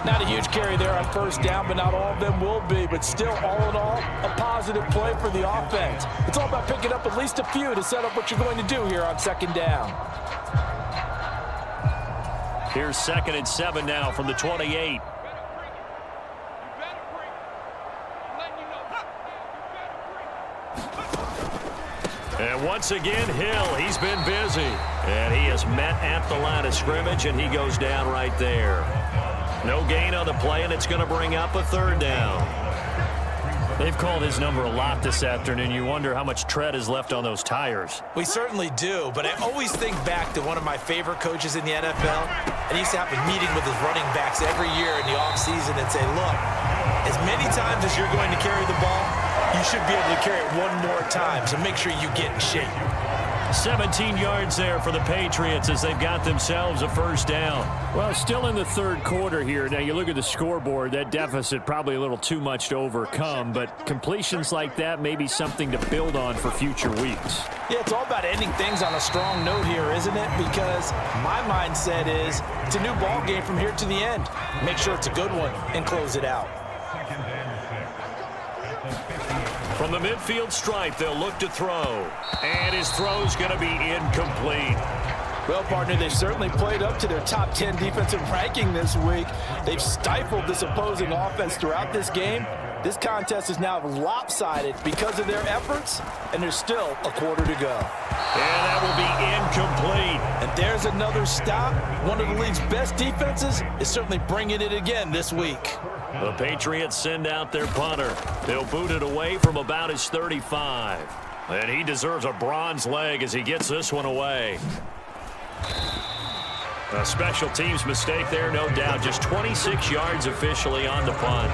Not a huge carry there on 1st down, but not all of them will be. But still, all in all, a positive play for the offense. It's all about picking up at least a few to set up what you're going to do here on 2nd down. Here's 2nd and 7 now from the 28. And once again, Hill, he's been busy. And he is met at the line of scrimmage, and he goes down right there. No gain on the play, and it's going to bring up a 3rd down. They've called his number a lot this afternoon. You wonder how much tread is left on those tires. We certainly do, but I always think back to one of my favorite coaches in the NFL, and he used to have a meeting with his running backs every year in the offseason and say, look, as many times as you're going to carry the ball, you should be able to carry it one more time, so make sure you get in shape. 17 yards there for the Patriots as they've got themselves a 1st down. Well, still in the 3rd quarter here. Now, you look at the scoreboard, that deficit probably a little too much to overcome, but completions like that may be something to build on for future weeks. Yeah, it's all about ending things on a strong note here, isn't it? Because my mindset is it's a new ball game from here to the end. Make sure it's a good one and close it out. From the midfield stripe, they'll look to throw. And his throw's going to be incomplete. Well, partner, they've certainly played up to their top 10 defensive ranking this week. They've stifled this opposing offense throughout this game. This contest is now lopsided because of their efforts, and there's still a quarter to go. And that will be incomplete. And there's another stop. One of the league's best defenses is certainly bringing it again this week. The Patriots send out their punter. They'll boot it away from about his 35. And he deserves a bronze leg as he gets this one away. A special teams mistake there, no doubt. Just 26 yards officially on the punt.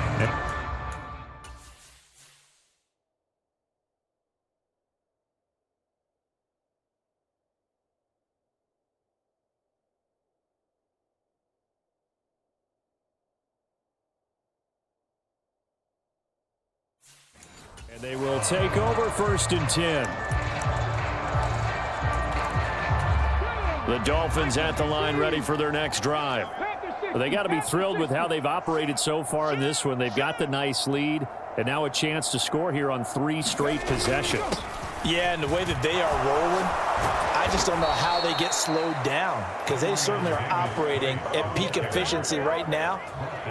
And they will take over 1st and 10. The Dolphins at the line, ready for their next drive. Well, they got to be thrilled with how they've operated so far in this one. They've got the nice lead, and now a chance to score here on 3 straight possessions. Yeah, and the way that they are rolling, I just don't know how they get slowed down, because they certainly are operating at peak efficiency right now.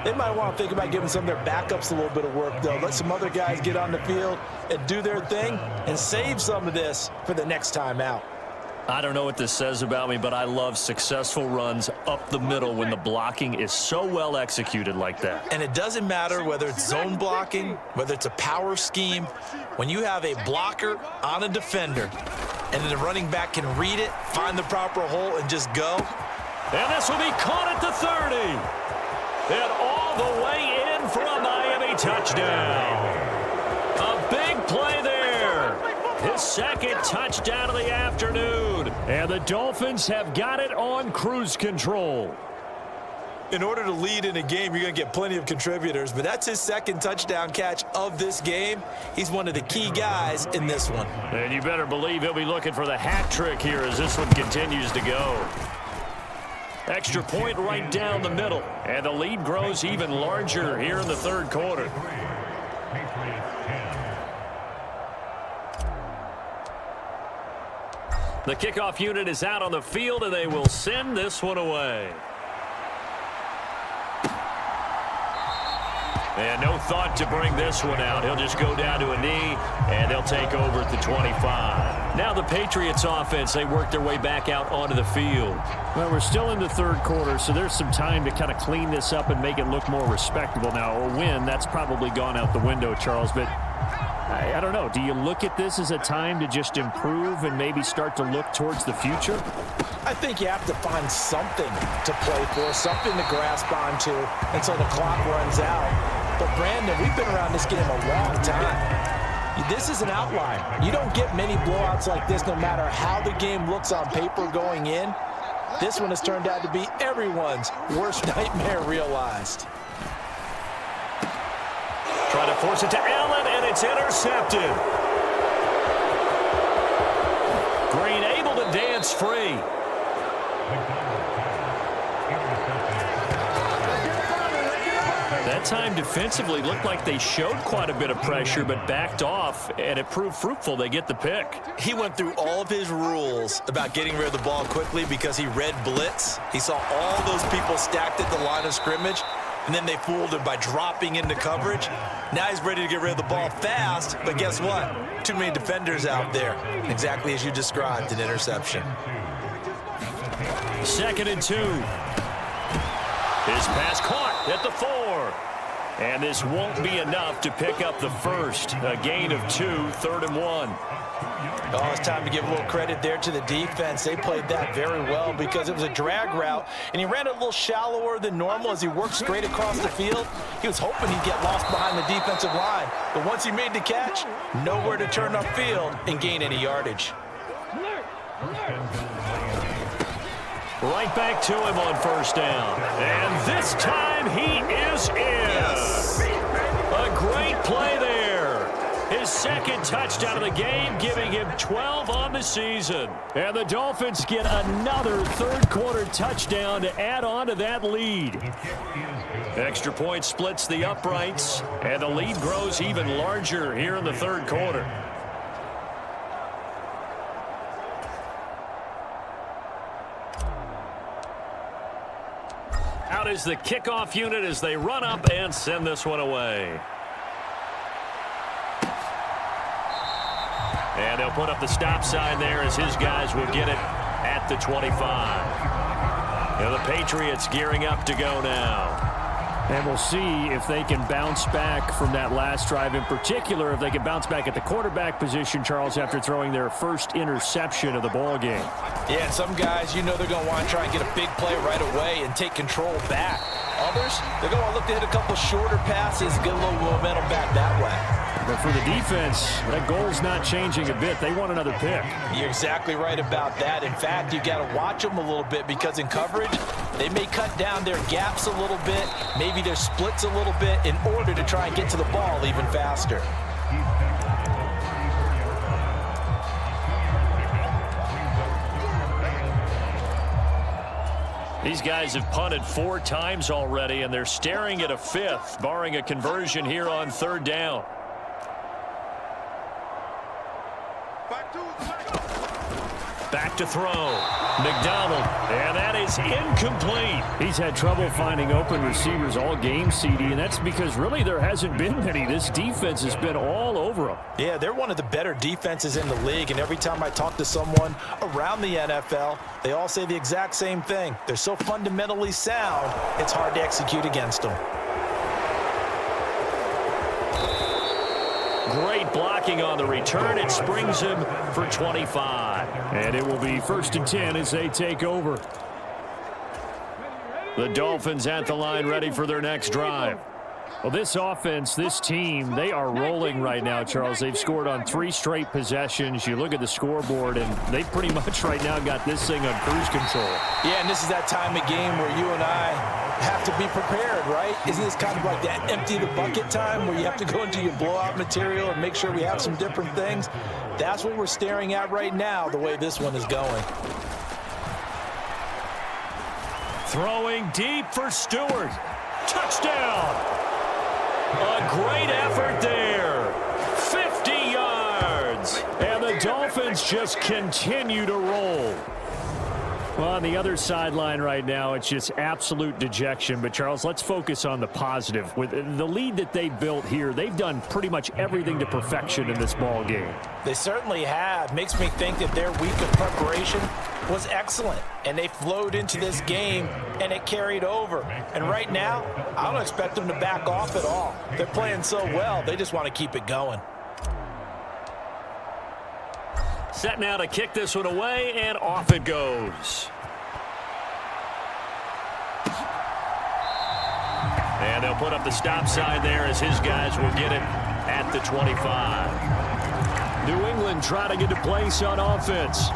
They might want to think about giving some of their backups a little bit of work, though. Let some other guys get on the field and do their thing and save some of this for the next time out. I don't know what this says about me, but I love successful runs up the middle when the blocking is so well executed like that. And it doesn't matter whether it's zone blocking, whether it's a power scheme. When you have a blocker on a defender and then the running back can read it, find the proper hole, and just go. And this will be caught at the 30. And all the way in for a Miami touchdown. A big play there. His second touchdown of the afternoon. And the Dolphins have got it on cruise control. In order to lead in a game, you're going to get plenty of contributors, but that's his second touchdown catch of this game. He's one of the key guys in this one. And you better believe he'll be looking for the hat trick here as this one continues to go. Extra point right down the middle. And the lead grows even larger here in the third quarter. The kickoff unit is out on the field, and they will send this one away. And no thought to bring this one out. He'll just go down to a knee, and they'll take over at the 25. Now the Patriots offense, they work their way back out onto the field. Well, we're still in the third quarter, so there's some time to kind of clean this up and make it look more respectable. Now, a win, that's probably gone out the window, Charles, but I don't know. Do you look at this as a time to just improve and maybe start to look towards the future? I think you have to find something to play for, something to grasp onto until the clock runs out. But, Brandon, we've been around this game a long time. This is an outlier. You don't get many blowouts like this no matter how the game looks on paper going in. This one has turned out to be everyone's worst nightmare realized. Trying to force it to Allen, and it's intercepted. Green able to dance free. That time defensively looked like they showed quite a bit of pressure but backed off, and it proved fruitful. They get the pick. He went through all of his rules about getting rid of the ball quickly because he read blitz. He saw all those people stacked at the line of scrimmage, and then they fooled him by dropping into coverage. Now he's ready to get rid of the ball fast, but guess what? Too many defenders out there. Exactly as you described, an interception. 2nd and 2. His pass caught at the 4. And this won't be enough to pick up the first. A gain of 2, 3rd and 1. Oh, it's time to give a little credit there to the defense. They played that very well because it was a drag route, and he ran it a little shallower than normal as he worked straight across the field. He was hoping he'd get lost behind the defensive line, but once he made the catch, nowhere to turn upfield and gain any yardage. Right back to him on 1st down. And this time he is in. Yes. A great play there. His 2nd touchdown of the game, giving him 12 on the season. And the Dolphins get another third quarter touchdown to add on to that lead. Extra point splits the uprights, and the lead grows even larger here in the third quarter. Out is the kickoff unit as they run up and send this one away. And they'll put up the stop sign there as his guys will get it at the 25. And the Patriots gearing up to go now. And we'll see if they can bounce back from that last drive, in particular if they can bounce back at the quarterback position, Charles, after throwing their first interception of the ball game. Yeah, and some guys, you know they're going to want to try and get a big play right away and take control back. Others, they're going to look to hit a couple shorter passes, get a little momentum back that way. But for the defense, that goal's not changing a bit. They want another pick. You're exactly right about that. In fact, you got to watch them a little bit because in coverage, they may cut down their gaps a little bit, maybe their splits a little bit in order to try and get to the ball even faster. These guys have punted 4 times already, and they're staring at a 5th, barring a conversion here on 3rd down. Back to throw. McDonald, and that is incomplete. He's had trouble finding open receivers all game, CD, and that's because really there hasn't been many. This defense has been all over them. Yeah, they're one of the better defenses in the league, and every time I talk to someone around the NFL, they all say the exact same thing. They're so fundamentally sound, it's hard to execute against them. Great blocking on the return. It springs him for 25. And it will be 1st and 10 as they take over. The Dolphins at the line, ready for their next drive. Well, this offense, this team, they are rolling right now, Charles. They've scored on 3 straight possessions. You look at the scoreboard, and they pretty much right now got this thing on cruise control. Yeah, and this is that time of game where you and I have to be prepared, right? Isn't this kind of like that empty the bucket time where you have to go into your blowout material and make sure we have some different things? That's what we're staring at right now, the way this one is going. Throwing deep for Stewart. Touchdown! A great effort there. 50 yards. And the Dolphins just continue to roll. Well, on the other sideline right now, it's just absolute dejection. But, Charles, let's focus on the positive. With the lead that they built here, they've done pretty much everything to perfection in this ball game. They certainly have. Makes me think that their week of preparation was excellent. And they flowed into this game, and it carried over. And right now, I don't expect them to back off at all. They're playing so well, they just want to keep it going. Set now to kick this one away, and off it goes. And they'll put up the stop sign there as his guys will get it at the 25. New England trying to get a place on offense.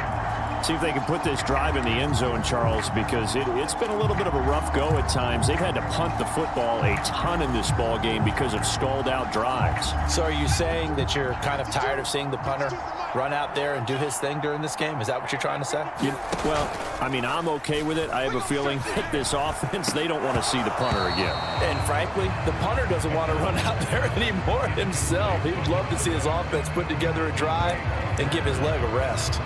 See if they can put this drive in the end zone, Charles, because it's been a little bit of a rough go at times. They've had to punt the football a ton in this ball game because of stalled-out drives. So are you saying that you're kind of tired of seeing the punter run out there and do his thing during this game? Is that what you're trying to say? Well, I mean, I'm okay with it. I have a feeling that this offense, they don't want to see the punter again. And frankly, the punter doesn't want to run out there anymore himself. He would love to see his offense put together a drive and give his leg a rest.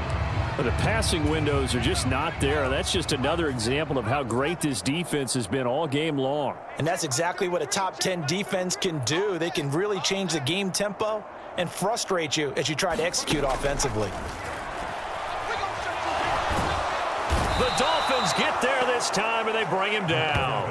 But the passing windows are just not there. That's just another example of how great this defense has been all game long. And that's exactly what a top 10 defense can do. They can really change the game tempo and frustrate you as you try to execute offensively. The Dolphins get there this time, and they bring him down.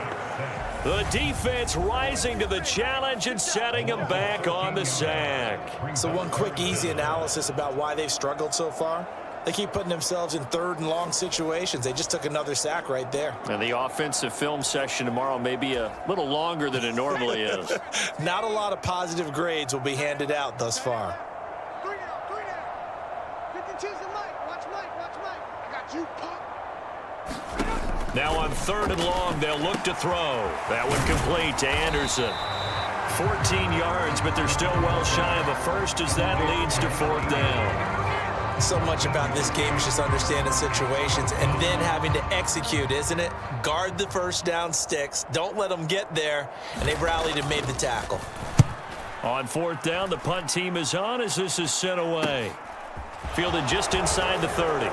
The defense rising to the challenge and setting him back on the sack. So one quick, easy analysis about why they've struggled so far. They keep putting themselves in 3rd and long situations. They just took another sack right there. And the offensive film session tomorrow may be a little longer than it normally is. Not a lot of positive grades will be handed out thus far. 3 down. 52's and Mike. Watch Mike. I got you, punk. Now on 3rd and long, they'll look to throw. That one complete to Anderson. 14 yards, but they're still well shy of a first as that leads to 4th down. So much about this game is just understanding situations and then having to execute, isn't it? Guard the first down sticks. Don't let them get there. And they rallied and made the tackle. On 4th down, the punt team is on as this is sent away. Fielded just inside the 30.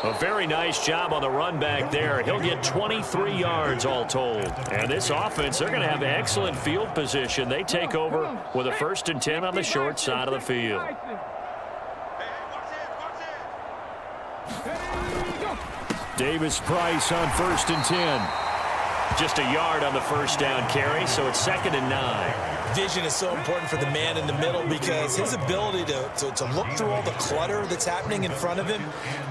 A very nice job on the run back there. He'll get 23 yards all told. And this offense, they're going to have excellent field position. They take over with a 1st and 10 on the short side of the field. Davis Price on 1st and 10. Just a yard on the first down carry, so it's 2nd and 9. Vision is so important for the man in the middle because his ability to look through all the clutter that's happening in front of him,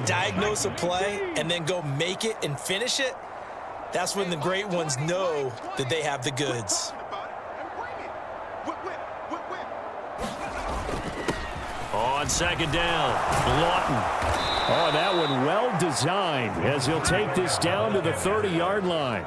diagnose a play, and then go make it and finish it, that's when the great ones know that they have the goods. On 2nd down, Lawton. Oh, that one well designed as he'll take this down to the 30-yard line.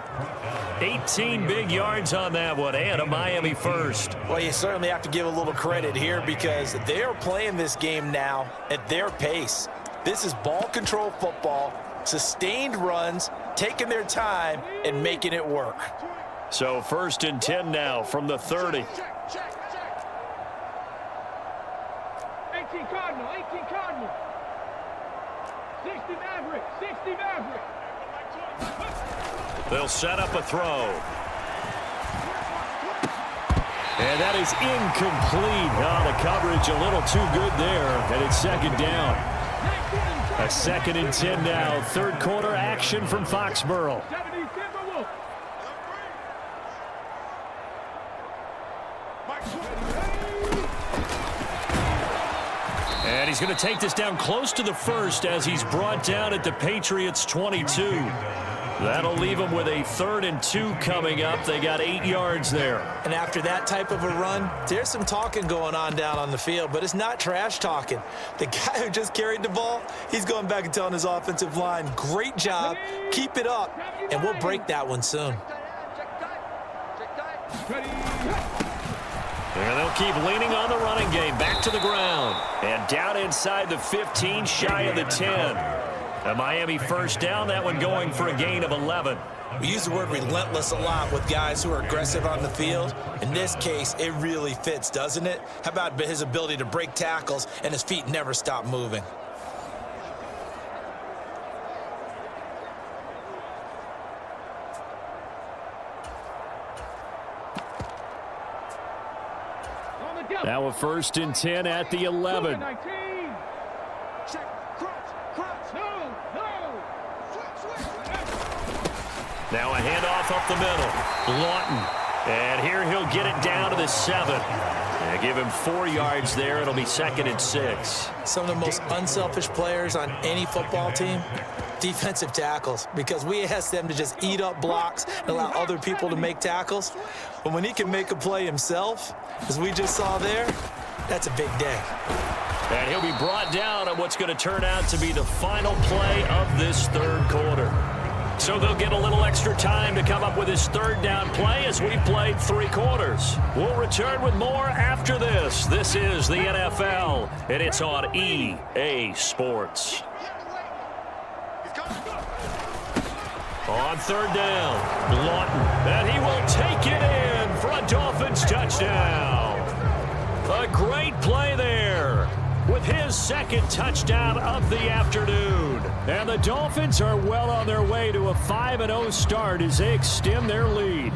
18 big yards on that one, and a Miami first. Well, you certainly have to give a little credit here because they are playing this game now at their pace. This is ball control football, sustained runs, taking their time, and making it work. So 1st and 10 now from the 30. 18 Cardinal, 18 Cardinal. 60 Maverick, 60 Maverick. They'll set up a throw. And that is incomplete. Oh, the coverage a little too good there, and it's 2nd down. A 2nd and 10 now. 3rd quarter action from Foxborough. And he's going to take this down close to the 1st as he's brought down at the Patriots 22. That'll leave them with a 3rd and 2 coming up. They got 8 yards there. And after that type of a run, there's some talking going on down on the field, but it's not trash talking. The guy who just carried the ball, he's going back and telling his offensive line, great job, keep it up, and we'll break that one soon. And they'll keep leaning on the running game. Back to the ground. And down inside the 15, shy of the 10. A Miami 1st down, that one going for a gain of 11. We use the word relentless a lot with guys who are aggressive on the field. In this case, it really fits, doesn't it? How about his ability to break tackles and his feet never stop moving? Now a 1st and 10 at the 11. Now a handoff up the middle. Lawton. And here he'll get it down to the 7. And give him 4 yards there. It'll be 2nd and 6. Some of the most unselfish players on any football team, defensive tackles, because we ask them to just eat up blocks and allow other people to make tackles. But when he can make a play himself, as we just saw there, that's a big day. And he'll be brought down on what's going to turn out to be the final play of this 3rd quarter. So they'll get a little extra time to come up with his 3rd down play as we played 3 quarters. We'll return with more after this. This is the NFL, and it's on EA Sports. On 3rd down, Lawton, and he will take it in for a Dolphins touchdown. A great play there with his 2nd touchdown of the afternoon. And the Dolphins are well on their way to a 5-0 start as they extend their lead.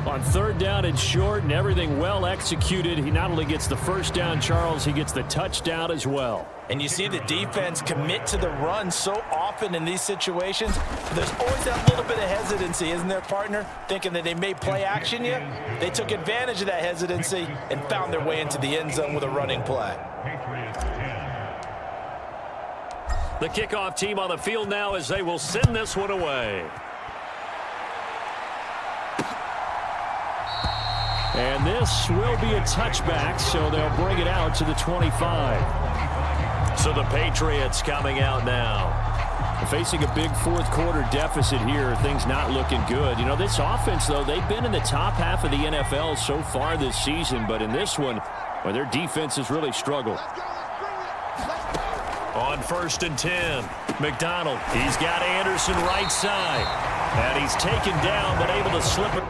On 3rd down and short and everything well executed, he not only gets the 1st down, Charles, he gets the touchdown as well. And you see the defense commit to the run so often in these situations. There's always that little bit of hesitancy, isn't there, partner? Thinking that they may play action you. They took advantage of that hesitancy and found their way into the end zone with a running play. The kickoff team on the field now as they will send this one away. And this will be a touchback, so they'll bring it out to the 25. So the Patriots coming out now. Facing a big 4th quarter deficit here, things not looking good. You know, this offense, though, they've been in the top half of the NFL so far this season, but in this one, well, their defense has really struggled. On 1st and 10, McDonald, he's got Anderson right side, and he's taken down but able to slip it.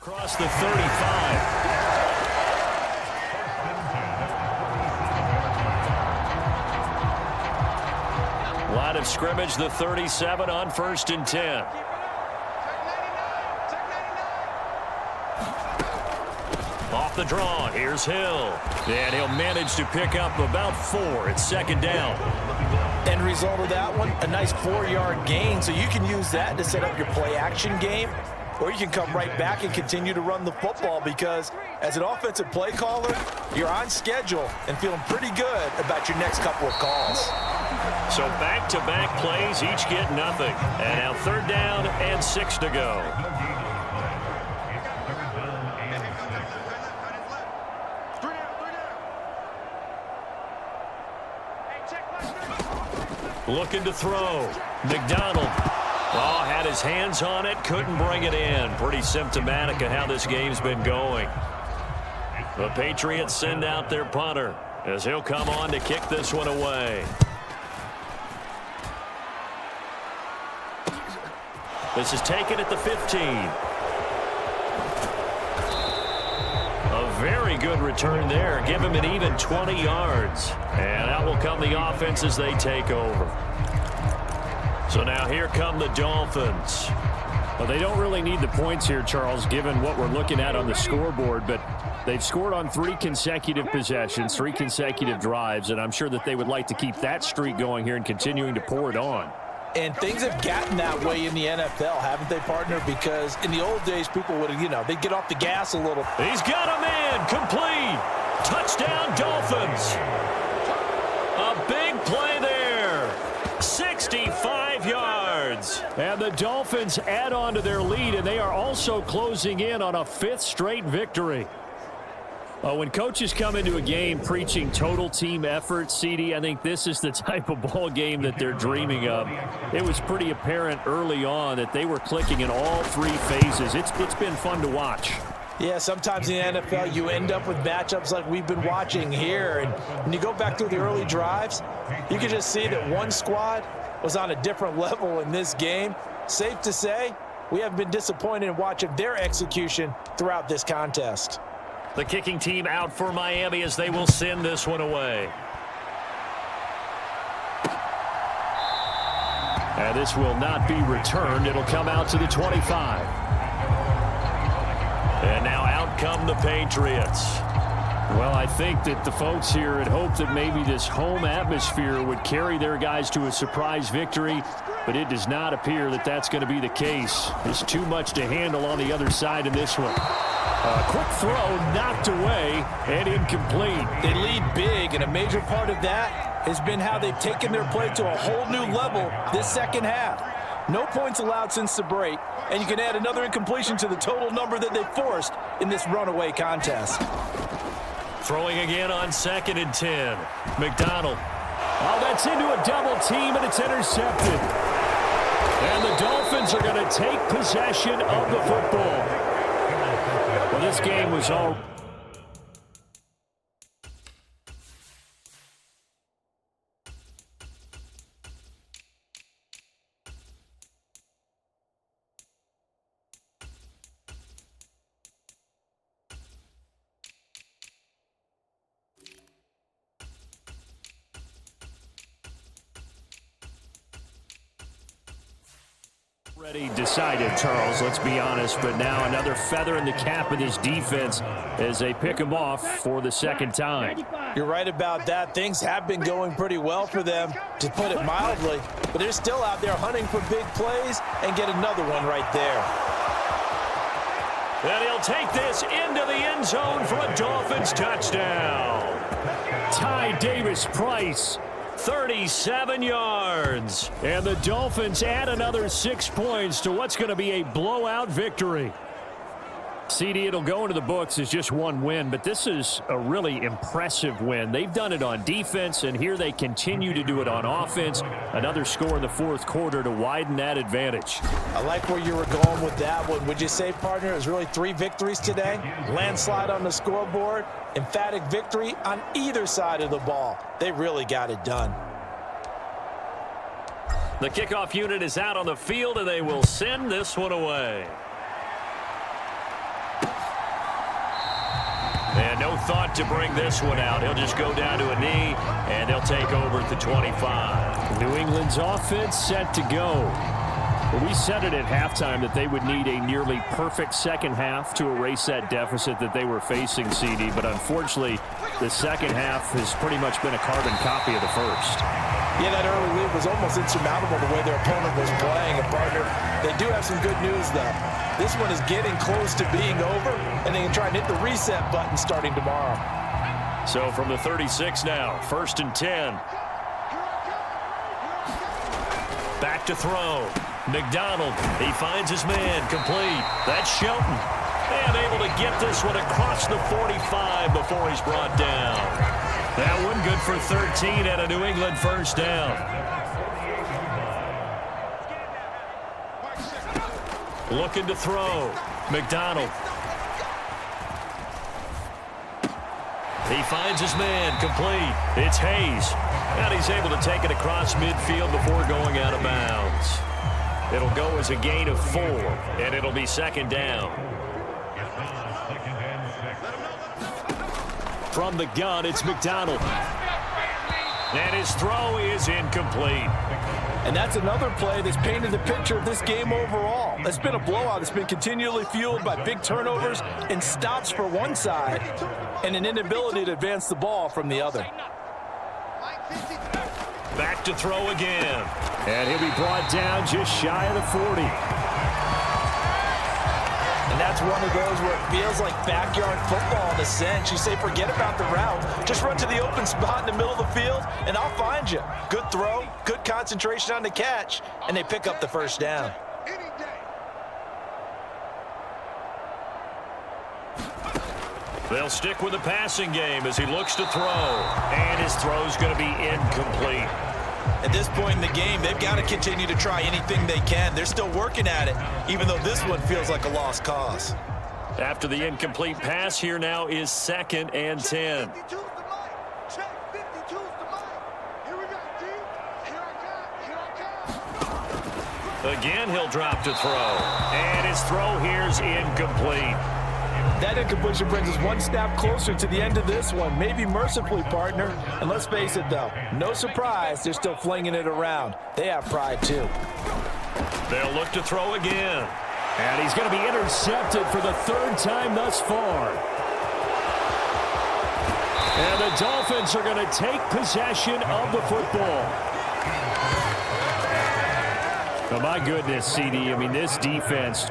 Across the 35. Line of scrimmage, the 37 on 1st and 10. Off the draw, here's Hill. And he'll manage to pick up about 4. It's 2nd down. End result of that one, a nice 4-yard gain, so you can use that to set up your play action game. or you can come right back and continue to run the football because as an offensive play caller, you're on schedule and feeling pretty good about your next couple of calls. So back-to-back plays, each get nothing. And now 3rd down and 6 to go. Looking to throw. McDonald. Oh, had his hands on it, couldn't bring it in. Pretty symptomatic of how this game's been going. The Patriots send out their punter as he'll come on to kick this one away. This is taken at the 15. A very good return there. Give him an even 20 yards. And out will come the offense as they take over. So now here come the Dolphins. Well, they don't really need the points here, Charles, given what we're looking at on the scoreboard. But they've scored on 3 consecutive possessions, 3 consecutive drives. And I'm sure that they would like to keep that streak going here and continuing to pour it on. And things have gotten that way in the NFL, haven't they, partner? Because in the old days, people would, they'd get off the gas a little. He's got a man, complete. Touchdown, Dolphins. A big play there. 65 yards. And the Dolphins add on to their lead, and they are also closing in on a 5th straight victory. When coaches come into a game preaching total team effort, CD, I think this is the type of ball game that they're dreaming of. It was pretty apparent early on that they were clicking in all 3 phases. It's been fun to watch. Yeah, sometimes in the NFL, you end up with matchups like we've been watching here. And when you go back through the early drives, you can just see that one squad was on a different level in this game. Safe to say, we haven't been disappointed in watching their execution throughout this contest. The kicking team out for Miami as they will send this one away. And this will not be returned. It'll come out to the 25. And now out come the Patriots. Well, I think that the folks here had hoped that maybe this home atmosphere would carry their guys to a surprise victory, but it does not appear that that's going to be the case. There's too much to handle on the other side in this one. A quick throw knocked away and incomplete. They lead big, and a major part of that has been how they've taken their play to a whole new level this second half. No points allowed since the break, and you can add another incompletion to the total number that they forced in this runaway contest. Throwing again on 2nd and 10. McDonald. Oh, that's into a double team, and it's intercepted. And the Dolphins are going to take possession of the football. Well, this game was all... already decided, Charles, let's be honest, but now another feather in the cap of this defense as they pick him off for the 2nd time. You're right about that. Things have been going pretty well for them, to put it mildly, but they're still out there hunting for big plays and get another one right there. And he'll take this into the end zone for a Dolphins touchdown. Ty Davis-Price. 37 yards. And the Dolphins add another 6 points to what's going to be a blowout victory. CD, it'll go into the books as just one win, but this is a really impressive win. They've done it on defense, and here they continue to do it on offense. Another score in the 4th quarter to widen that advantage. I like where you were going with that one. Would you say, partner, it was really 3 victories today? Landslide on the scoreboard, emphatic victory on either side of the ball. They really got it done. The kickoff unit is out on the field, and they will send this one away. And no thought to bring this one out. He'll just go down to a knee, and they'll take over at the 25. New England's offense set to go. Well, we said it at halftime that they would need a nearly perfect second half to erase that deficit that they were facing, CD. But unfortunately, the second half has pretty much been a carbon copy of the first. Yeah, that early lead was almost insurmountable the way their opponent was playing. And, partner, they do have some good news, though. This one is getting close to being over, and they can try and hit the reset button starting tomorrow. So from the 36 now, 1st and 10. Back to throw. McDonald, he finds his man, complete. That's Shelton. And able to get this one across the 45 before he's brought down. That one good for 13 and a New England first down. Looking to throw. McDonald. He finds his man, complete. It's Hayes. And he's able to take it across midfield before going out of bounds. It'll go as a gain of 4, and it'll be 2nd down. From the gun, it's McDonald. And his throw is incomplete. And that's another play that's painted the picture of this game overall. It's been a blowout. It's been continually fueled by big turnovers and stops for one side and an inability to advance the ball from the other. Back to throw again. And he'll be brought down just shy of the 40. And that's one of those where it feels like backyard football in a sense. You say, forget about the route. Just run to the open spot in the middle of the field, and I'll find you. Good throw, good concentration on the catch, and they pick up the first down. They'll stick with the passing game as he looks to throw. And his throw's going to be incomplete. At this point in the game, they've got to continue to try anything they can. They're still working at it, even though this one feels like a lost cause. After the incomplete pass, here now is 2nd and 10. Again, he'll drop to throw. And his throw here's incomplete. That incompletion brings us one step closer to the end of this one. Maybe mercifully, partner. And let's face it, though, no surprise, they're still flinging it around. They have pride, too. They'll look to throw again. And he's going to be intercepted for the 3rd time thus far. And the Dolphins are going to take possession of the football. Oh, my goodness, CD. I mean, this defense.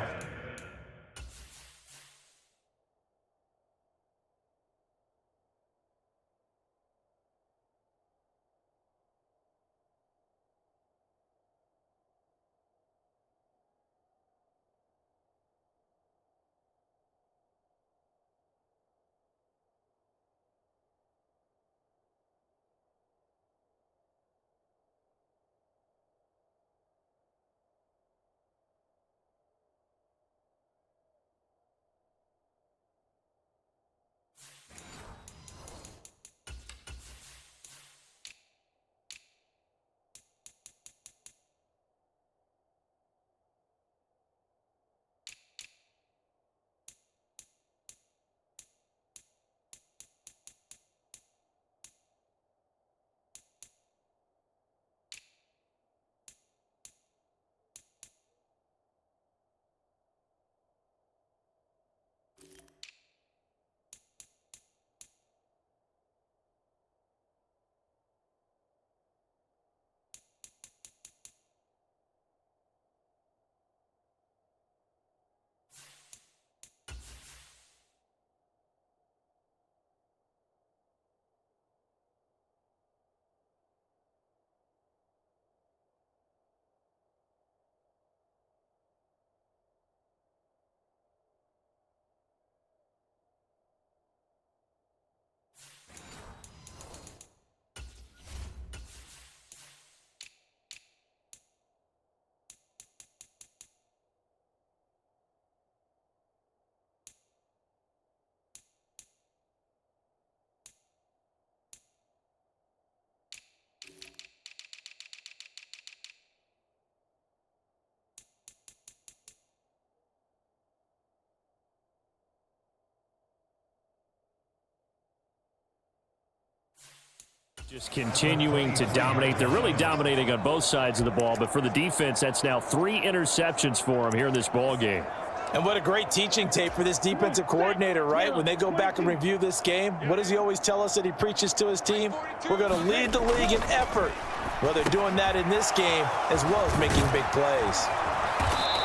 Just continuing to dominate. They're really dominating on both sides of the ball, but for the defense, that's now 3 interceptions for them here in this ball game. And what a great teaching tape for this defensive coordinator, right? When they go back and review this game, what does he always tell us that he preaches to his team? We're going to lead the league in effort. Well, they're doing that in this game as well as making big plays.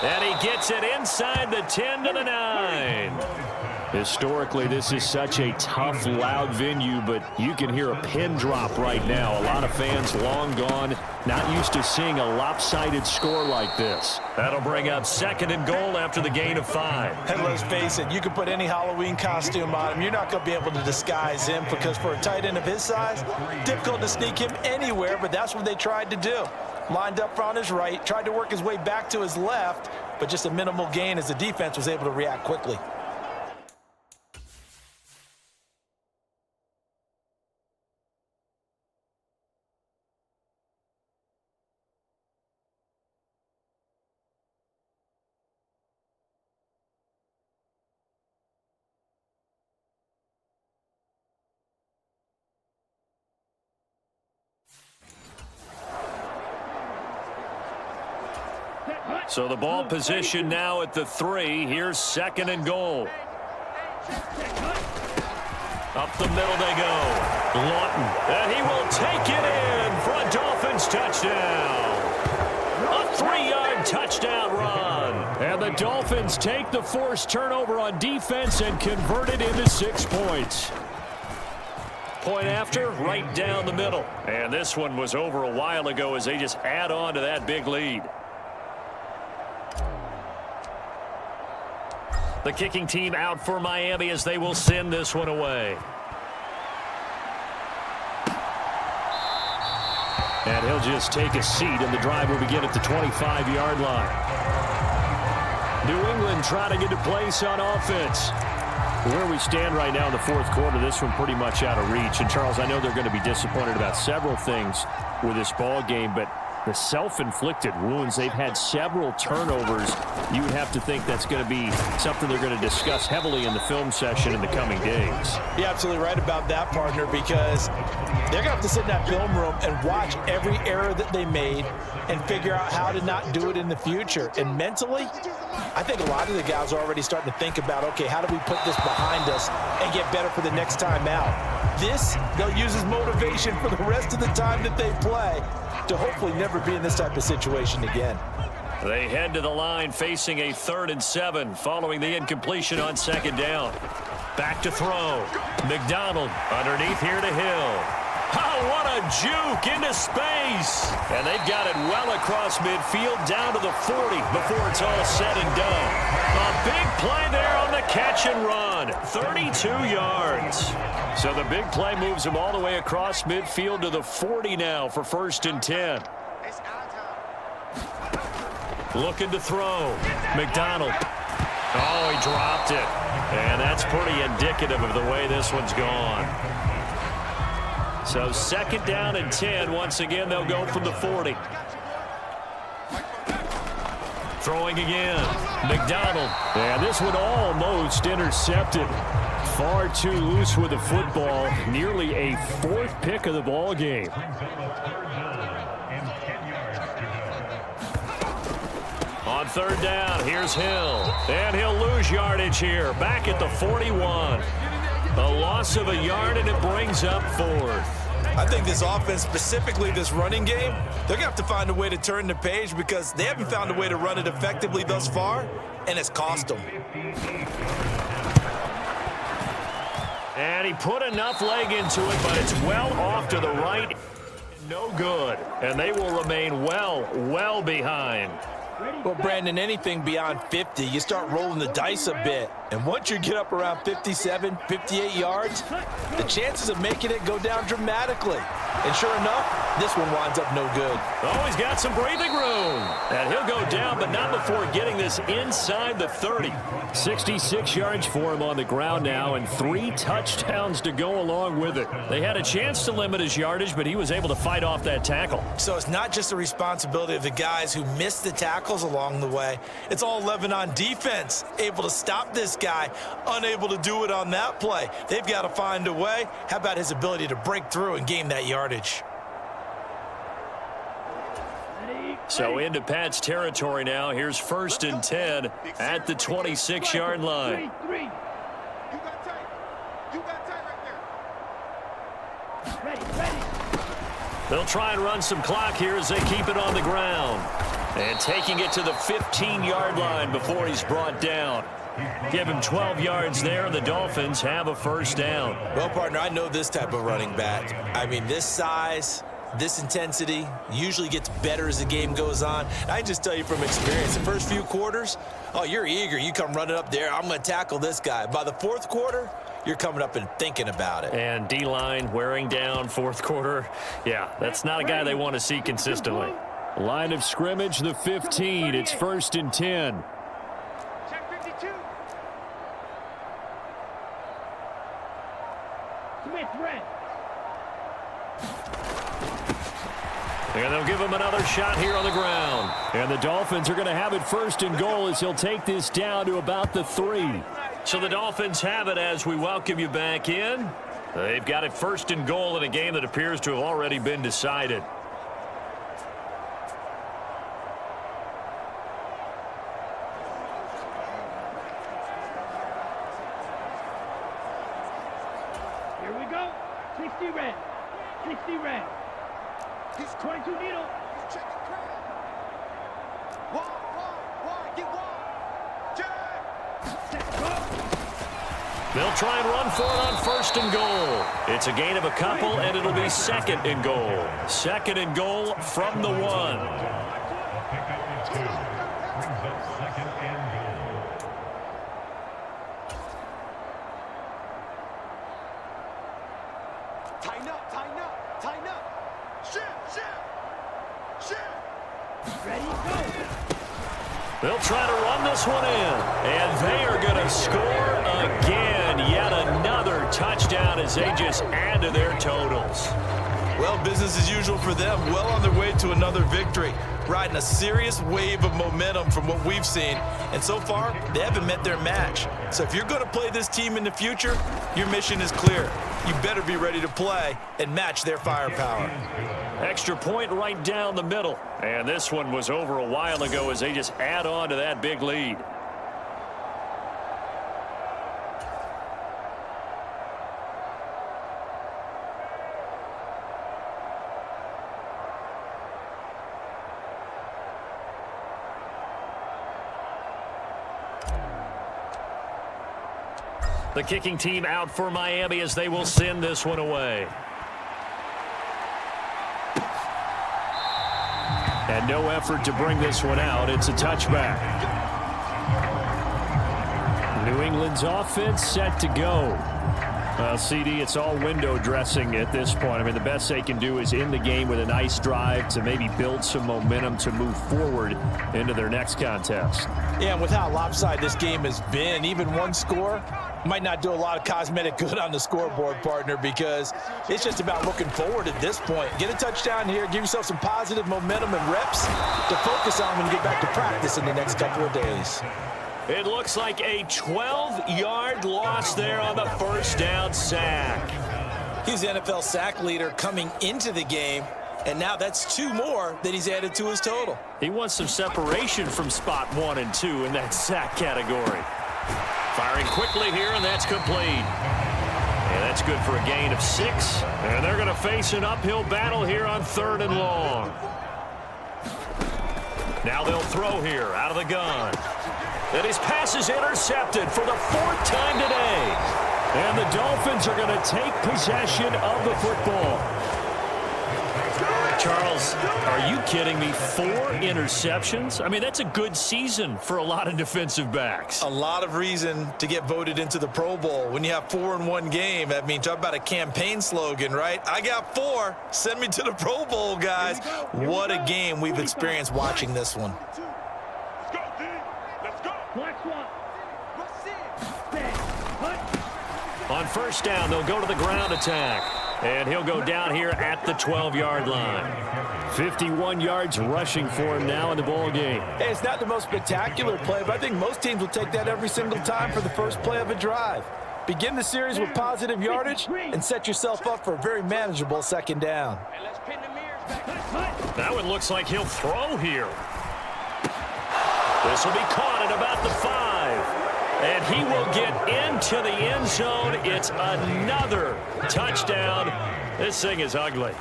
And he gets it inside the 10 to the 9. Historically, this is such a tough, loud venue, but you can hear a pin drop right now. A lot of fans long gone, not used to seeing a lopsided score like this. That'll bring up 2nd and goal after the gain of 5. And let's face it, you can put any Halloween costume on him. You're not going to be able to disguise him because for a tight end of his size, difficult to sneak him anywhere, but that's what they tried to do. Lined up on his right, tried to work his way back to his left, but just a minimal gain as the defense was able to react quickly. So the ball position now at the 3. Here's 2nd and goal. Up the middle they go. Lawton. And he will take it in for a Dolphins touchdown. A 3-yard touchdown run. And the Dolphins take the forced turnover on defense and convert it into 6 points. Point after, right down the middle. And this one was over a while ago as they just add on to that big lead. The kicking team out for Miami as they will send this one away. And he'll just take a seat, and the drive will begin at the 25-yard line. New England trying to get a place on offense. Where we stand right now in the 4th quarter, this one pretty much out of reach. And, Charles, I know they're going to be disappointed about several things with this ball game, but the self-inflicted wounds, they've had several turnovers. You would have to think that's going to be something they're going to discuss heavily in the film session in the coming days. You're absolutely right about that, partner, because they're going to have to sit in that film room and watch every error that they made and figure out how to not do it in the future. And mentally, I think a lot of the guys are already starting to think about, okay, how do we put this behind us and get better for the next time out? This, they'll use as motivation for the rest of the time that they play to hopefully never be in this type of situation again. They head to the line facing a 3rd and 7 following the incompletion on 2nd down. Back to throw. McDonald underneath here to Hill. Oh, what a juke into space. And they've got it well across midfield down to the 40 before it's all said and done. A big play there on the catch and run. 32 yards. So the big play moves him all the way across midfield to the 40 now for 1st and 10. Looking to throw. McDonald. Oh, he dropped it. And that's pretty indicative of the way this one's gone. So 2nd down and 10. Once again, they'll go from the 40. Throwing again. McDonald. And this one almost intercepted. Far too loose with the football. Nearly a 4th pick of the ball game. On 3rd down, here's Hill. And he'll lose yardage here. Back at the 41. A loss of a yard, and it brings up 4th. I think this offense, specifically this running game, they're going to have to find a way to turn the page because they haven't found a way to run it effectively thus far, and it's cost them. And he put enough leg into it, but it's well off to the right. No good. And they will remain well behind. Well, Brandon, anything beyond 50, you start rolling the dice a bit. And once you get up around 57, 58 yards, the chances of making it go down dramatically. And sure enough, this one winds up no good. Oh, he's got some breathing room. And he'll go down, but not before getting this inside the 30. 66 yards for him on the ground now, and 3 touchdowns to go along with it. They had a chance to limit his yardage, but he was able to fight off that tackle. So it's not just the responsibility of the guys who missed the tackles along the way. It's all 11 on defense, able to stop this guy, unable to do it on that play. They've got to find a way. How about his ability to break through and gain that yardage? So into Pat's territory now. Here's 1st and 10 at the 26-yard line. You got tight. You got tight right there. Ready. They'll try and run some clock here as they keep it on the ground. And taking it to the 15-yard line before he's brought down. Give him 12 yards there, and the Dolphins have a 1st down. Well, partner, I know this type of running back. I mean, this size, this intensity usually gets better as the game goes on. I can just tell you from experience, the first few quarters, oh, you're eager. You come running up there. I'm going to tackle this guy. By the 4th quarter, you're coming up and thinking about it. And D-line wearing down 4th quarter. Yeah, that's not a guy they want to see consistently. Line of scrimmage, the 15. It's 1st and 10. Check 52. Smith, red. And they'll give him another shot here on the ground. And the Dolphins are going to have it 1st and goal as he'll take this down to about the 3. So the Dolphins have it as we welcome you back in. They've got it 1st and goal in a game that appears to have already been decided. Here we go. 60 red. 60 red. He's 22 needle. He's checking crowd. Wide. Get wide. Jack. They'll try and run for it on 1st and goal. It's a gain of a couple, and it'll be 2nd and goal. 2nd and goal from the 1. Tighten up. Shift. Ready, go. They'll try to run this one in, and they are going to score again. Yet another touchdown as they just add to their totals. Well, business as usual for them. Well on their way to another victory. Riding a serious wave of momentum from what we've seen. And so far, they haven't met their match. So if you're going to play this team in the future, your mission is clear. You better be ready to play and match their firepower. Extra point right down the middle. And this one was over a while ago as they just add on to that big lead. The kicking team out for Miami as they will send this one away. And no effort to bring this one out. It's a touchback. New England's offense set to go. CD, it's all window dressing at this point. I mean, the best they can do is in the game with a nice drive to maybe build some momentum to move forward into their next contest. Yeah, and with how lopsided this game has been, even one score might not do a lot of cosmetic good on the scoreboard, partner, because it's just about looking forward at this point. Get a touchdown here, give yourself some positive momentum and reps to focus on when you get back to practice in the next couple of days. It looks like a 12-yard loss there on the 1st down sack. He's the NFL sack leader coming into the game, and now that's 2 more that he's added to his total. He wants some separation from spot 1 and 2 in that sack category. Firing quickly here, and that's complete. And that's good for a gain of 6. And they're going to face an uphill battle here on 3rd and long. Now they'll throw here out of the gun. And his pass is intercepted for the 4th time today. And the Dolphins are going to take possession of the football. Charles, are you kidding me? 4 interceptions? I mean, that's a good season for a lot of defensive backs. A lot of reason to get voted into the Pro Bowl. When you have 4 in one game, that means talk about a campaign slogan, right? I got 4. Send me to the Pro Bowl, guys. What a game we've experienced watching this one. On 1st down, they'll go to the ground attack. And he'll go down here at the 12-yard line. 51 yards rushing for him now in the ball game. Hey, it's not the most spectacular play, but I think most teams will take that every single time for the first play of a drive. Begin the series with positive yardage and set yourself up for a very manageable 2nd down. Let's pin the mirrors That one looks like he'll throw here. This will be caught at about the 5. And he will get into the end zone. It's another touchdown. This thing is ugly.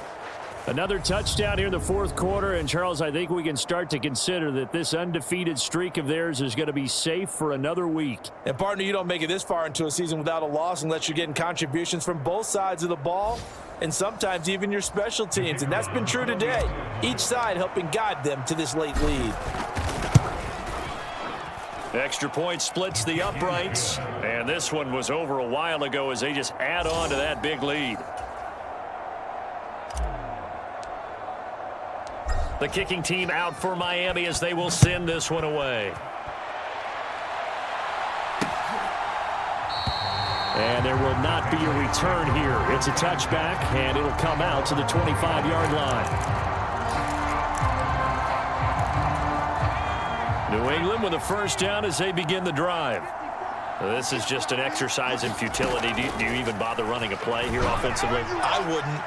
Another touchdown here in the fourth quarter. And, Charles, I think we can start to consider that this undefeated streak of theirs is going to be safe for another week. And, partner, you don't make it this far into a season without a loss unless you're getting contributions from both sides of the ball and sometimes even your special teams. And that's been true today. Each side helping guide them to this late lead. Extra point splits the uprights. And this one was over a while ago as they just add on to that big lead. The kicking team out for Miami as they will send this one away. And there will not be a return here. It's a touchback, and it'll come out to the 25-yard line. New England with a first down as they begin the drive. This is just an exercise in futility. Do you even bother running a play here offensively? I wouldn't,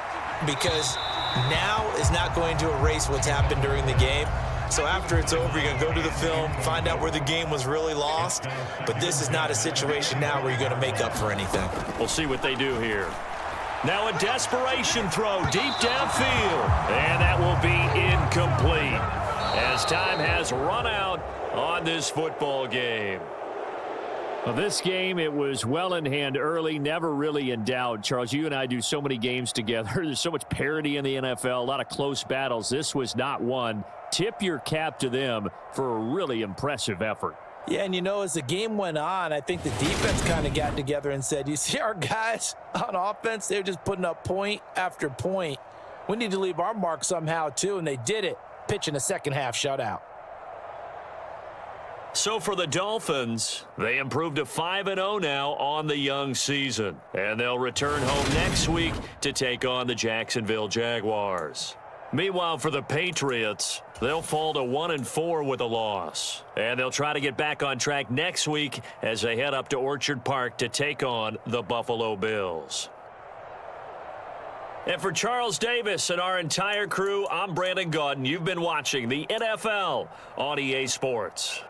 because now is not going to erase what's happened during the game. So after it's over, you're going to go to the film, find out where the game was really lost. But this is not a situation now where you're going to make up for anything. We'll see what they do here. Now a desperation throw deep downfield. And that will be incomplete as time has run out on this football game. Well, this game, it was well in hand early, never really in doubt. Charles, you and I do so many games together. There's so much parity in the NFL, a lot of close battles. This was not one. Tip your cap to them for a really impressive effort. Yeah, and you know, as the game went on, I think the defense kind of got together and said, you see our guys on offense, they're just putting up point after point. We need to leave our mark somehow, too, and they did it, pitching a second-half shutout. So for the Dolphins, they improved to 5-0 now on the young season. And they'll return home next week to take on the Jacksonville Jaguars. Meanwhile, for the Patriots, they'll fall to 1-4 with a loss. And they'll try to get back on track next week as they head up to Orchard Park to take on the Buffalo Bills. And for Charles Davis and our entire crew, I'm Brandon Gaudin. You've been watching the NFL on EA Sports.